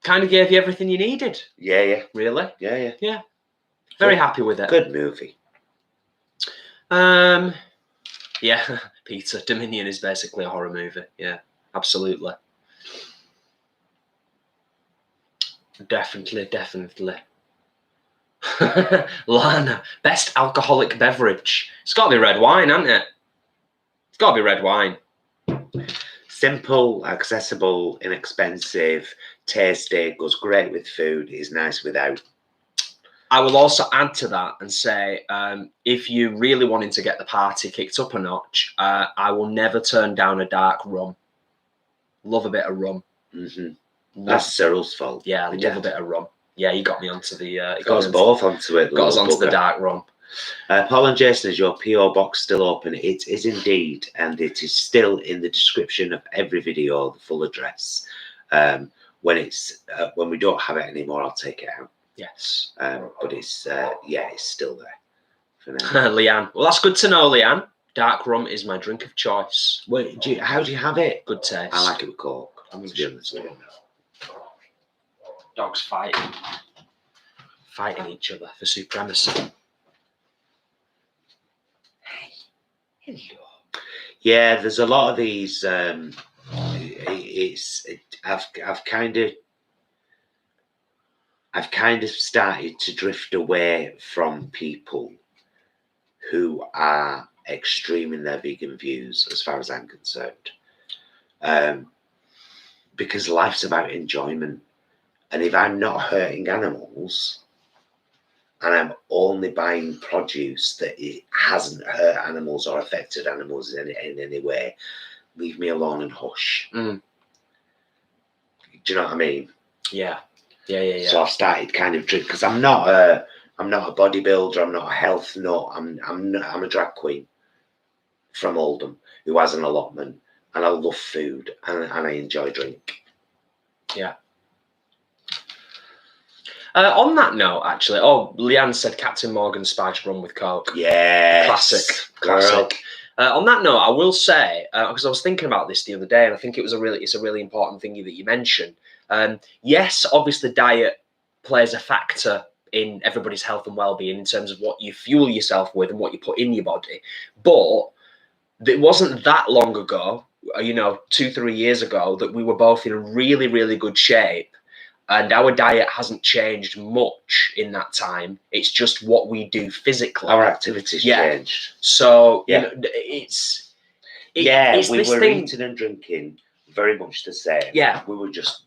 of gave you everything you needed. Yeah. Really? Yeah. Very happy with it. Good movie. Yeah, Peter, Dominion is basically a horror movie. Yeah, absolutely. Definitely. Lana, best alcoholic beverage. It's got to be red wine, hasn't it? It's got to be red wine. Simple, accessible, inexpensive, tasty, goes great with food, is nice without. I will also add to that and say, if you really wanted to get the party kicked up a notch, I will never turn down a dark rum. Love a bit of rum. Mm-hmm. That's Cyril's fault. Yeah, I love a bit of rum. Yeah, he got me onto the... got us both onto it. Got us onto the dark rum. Paul and Jason, is your PO box still open? It is indeed, and it is still in the description of every video, the full address. When we don't have it anymore, I'll take it out. Yes. But it's it's still there for now. Leanne. Well, that's good to know, Leanne. Dark rum is my drink of choice. Wait, how do you have it? Good taste. I like it with Coke. I'm going to be honest with you. Dogs fighting each other for supremacy. Hello. Yeah, there's a lot of these. I've kind of started to drift away from people who are extreme in their vegan views, as far as I'm concerned, because life's about enjoyment. And if I'm not hurting animals and I'm only buying produce that it hasn't hurt animals or affected animals in any way, leave me alone and hush. Mm. Do you know what I mean? Yeah. So I've started kind of because I'm not a bodybuilder. I'm not a health nut. I'm a drag queen from Oldham who has an allotment, and I love food and I enjoy drink. Yeah. On that note, actually, Leanne said Captain Morgan spiced rum with Coke. Yeah, classic. On that note, I will say, because I was thinking about this the other day, and I think it's a really important thing that you mentioned. Yes, obviously, diet plays a factor in everybody's health and well-being in terms of what you fuel yourself with and what you put in your body. But it wasn't that long ago, 2-3 years ago, that we were both in really, really good shape. And our diet hasn't changed much in that time. It's just what we do physically. Our activities changed. So we were eating and drinking very much the same. Yeah. We were just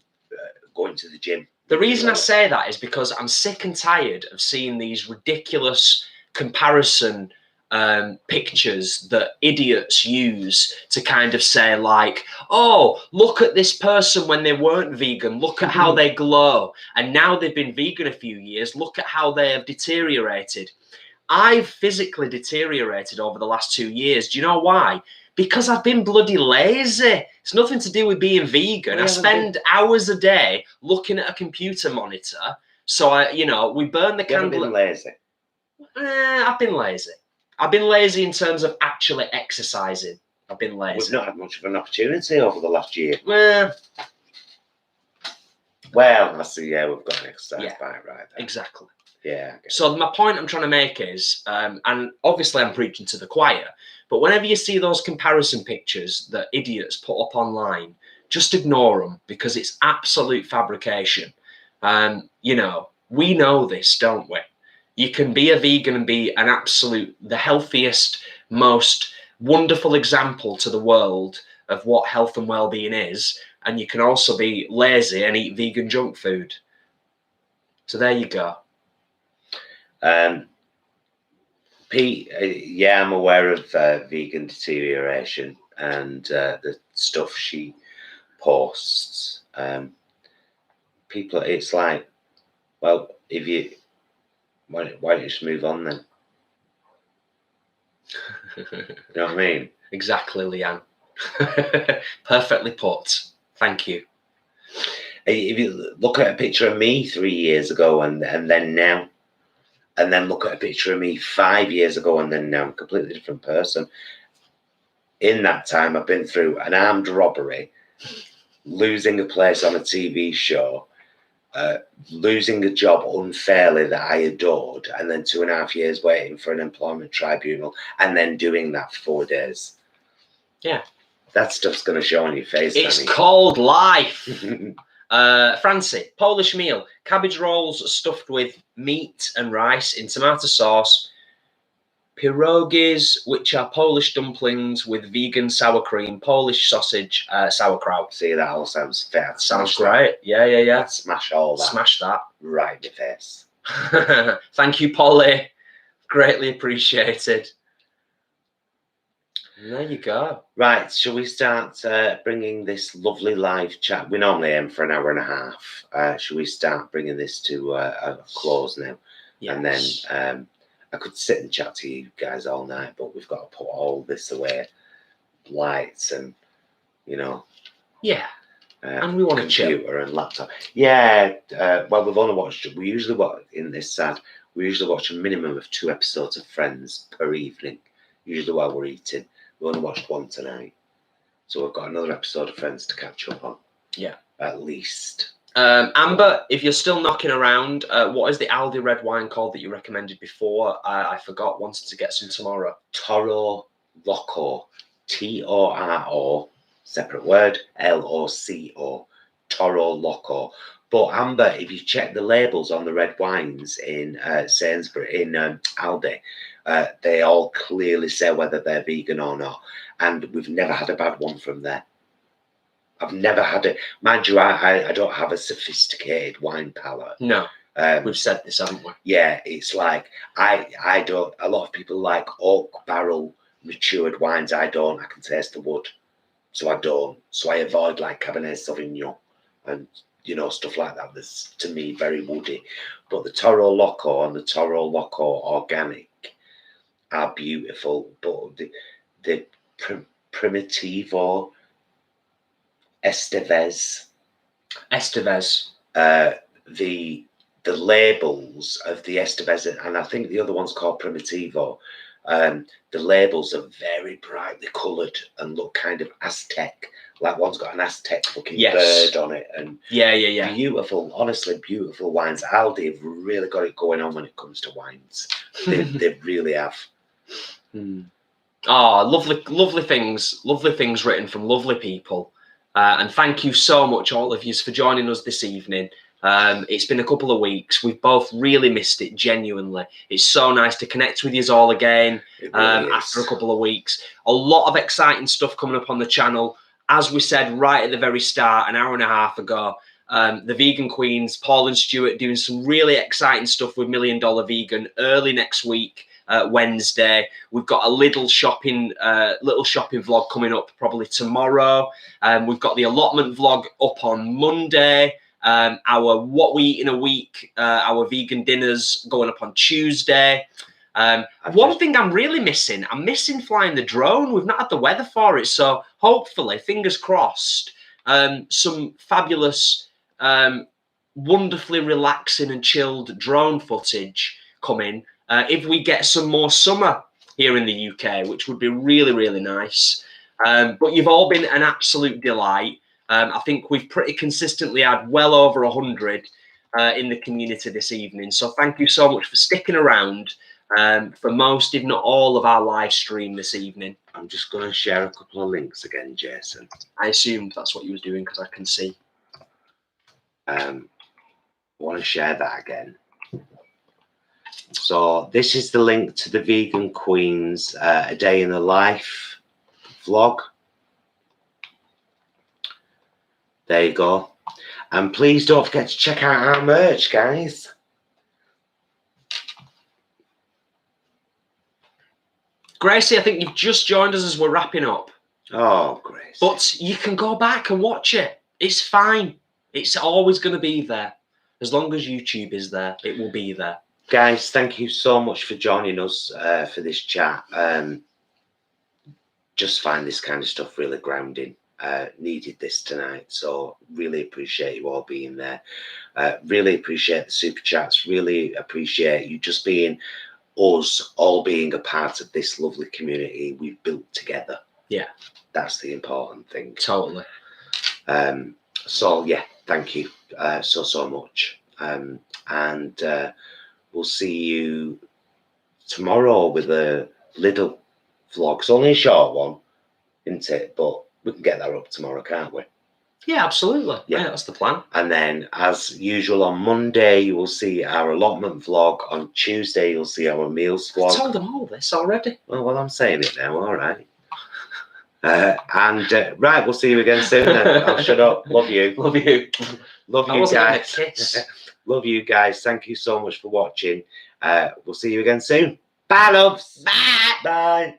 going to the gym. The reason I say that is because I'm sick and tired of seeing these ridiculous comparison pictures that idiots use to kind of say like, oh, look at this person when they weren't vegan, look at how they glow, and now they've been vegan a few years, look at how they have deteriorated. I've physically deteriorated over the last 2 years. Do you know why? Because I've been bloody lazy. It's nothing to do with being vegan. I spend hours a day looking at a computer monitor. So we burn the candle. You've been lazy. I've been lazy. I've been lazy in terms of actually exercising. I've been lazy. We've not had much of an opportunity over the last year. Well, I see. Yeah, we've got an exercise bike right there. Exactly. Yeah. So my point I'm trying to make is, and obviously I'm preaching to the choir, but whenever you see those comparison pictures that idiots put up online, just ignore them because it's absolute fabrication. We know this, don't we? You can be a vegan and be the healthiest, most wonderful example to the world of what health and well-being is, and you can also be lazy and eat vegan junk food. So there you go. Pete, yeah, I'm aware of vegan deterioration and the stuff she posts. People, it's like, well, why don't you just move on then? You know what I mean? Exactly, Leanne. Perfectly put. Thank you. If you look at a picture of me 3 years ago and then now, and then look at a picture of me 5 years ago and then now, I'm a completely different person. In that time, I've been through an armed robbery, losing a place on a TV show, losing a job unfairly that I adored, and then 2.5 years waiting for an employment tribunal, and then doing that for 4 days. Yeah. That stuff's going to show on your face. It's Danny. called life. Francie, Polish meal, cabbage rolls stuffed with meat and rice in tomato sauce, pierogies, which are Polish dumplings with vegan sour cream, Polish sausage, sauerkraut. See, that all sounds fair. Sounds great. Yeah. I'd smash all that. Smash that. Right in the face. Thank you, Polly. Greatly appreciated. And there you go. Right, shall we start bringing this lovely live chat? We normally aim for an hour and a half. Shall we start bringing this to a close now? Yes. And then I could sit and chat to you guys all night, but we've got to put all this away. Lights and, Yeah. And we want to chill. Computer and laptop. Yeah. Well, we usually watch a minimum of 2 episodes of Friends per evening, usually while we're eating. We only watched 1 tonight. So we've got another episode of Friends to catch up on. Yeah. At least. Amber, if you're still knocking around, what is the Aldi red wine called that you recommended before? I forgot, wanted to get some tomorrow. Toro Loco. Toro, separate word, Loco. Toro Loco. But Amber, if you check the labels on the red wines in Sainsbury, in Aldi, they all clearly say whether they're vegan or not. And we've never had a bad one from there. I've never had it. Mind you, I don't have a sophisticated wine palate. No. We've said this, haven't we? Yeah, it's like, I don't, a lot of people like oak barrel matured wines. I don't. I can taste the wood. So I don't. So I avoid like Cabernet Sauvignon and, stuff like that. That's, to me, very woody. But the Toro Loco and the Toro Loco Organic are beautiful. But the Primitivo Estevez. The labels of the Estevez, and I think the other one's called Primitivo. The labels are very brightly coloured and look kind of Aztec. Like one's got an Aztec looking bird on it, and yeah, beautiful, honestly beautiful wines. Aldi have really got it going on when it comes to wines. They really have. Oh, lovely things written from lovely people. And thank you so much, all of you, for joining us this evening. It's been a couple of weeks. We've both really missed it, genuinely. It's so nice to connect with you all again after a couple of weeks. A lot of exciting stuff coming up on the channel. As we said right at the very start, an hour and a half ago, the Vegan Queens, Paul and Stuart, doing some really exciting stuff with $1 Million Vegan early next week. Wednesday. We've got a little shopping vlog coming up probably tomorrow. We've got the allotment vlog up on Monday. Our What We Eat in a Week, our vegan dinners going up on Tuesday. One thing I'm really missing, I'm missing flying the drone. We've not had the weather for it, so hopefully, fingers crossed, some fabulous, wonderfully relaxing and chilled drone footage coming. If we get some more summer here in the UK, which would be really, really nice. But you've all been an absolute delight. I think we've pretty consistently had well over 100 in the community this evening. So thank you so much for sticking around for most, if not all, of our live stream this evening. I'm just going to share a couple of links again, Jason. I assumed that's what you were doing because I can see. I want to share that again. So this is the link to the Vegan Queen's A Day in the Life vlog. There you go. And please don't forget to check out our merch, guys. Gracie, I think you've just joined us as we're wrapping up. Oh, Grace. But you can go back and watch it. It's fine. It's always going to be there. As long as YouTube is there, it will be there. Guys, thank you so much for joining us for this chat. Just find this kind of stuff really grounding. Needed this tonight, so really appreciate you all being there. Really appreciate the super chats. Really appreciate you just being us, all being a part of this lovely community we've built together. Yeah, that's the important thing. Totally. So yeah, thank you so much. And we'll see you tomorrow with a little vlog. It's only a short one, isn't it? But we can get that up tomorrow, can't we? Yeah, absolutely. Yeah, that's the plan. And then, as usual, on Monday, you will see our allotment vlog. On Tuesday, you'll see our meals vlog. I told them all this already. Oh, well, I'm saying it now. All right. Right, we'll see you again soon. Then. I'll shut up. Love you. Love you. Love you guys. Love you guys. Thank you so much for watching. We'll see you again soon. Bye, loves. Bye. Bye.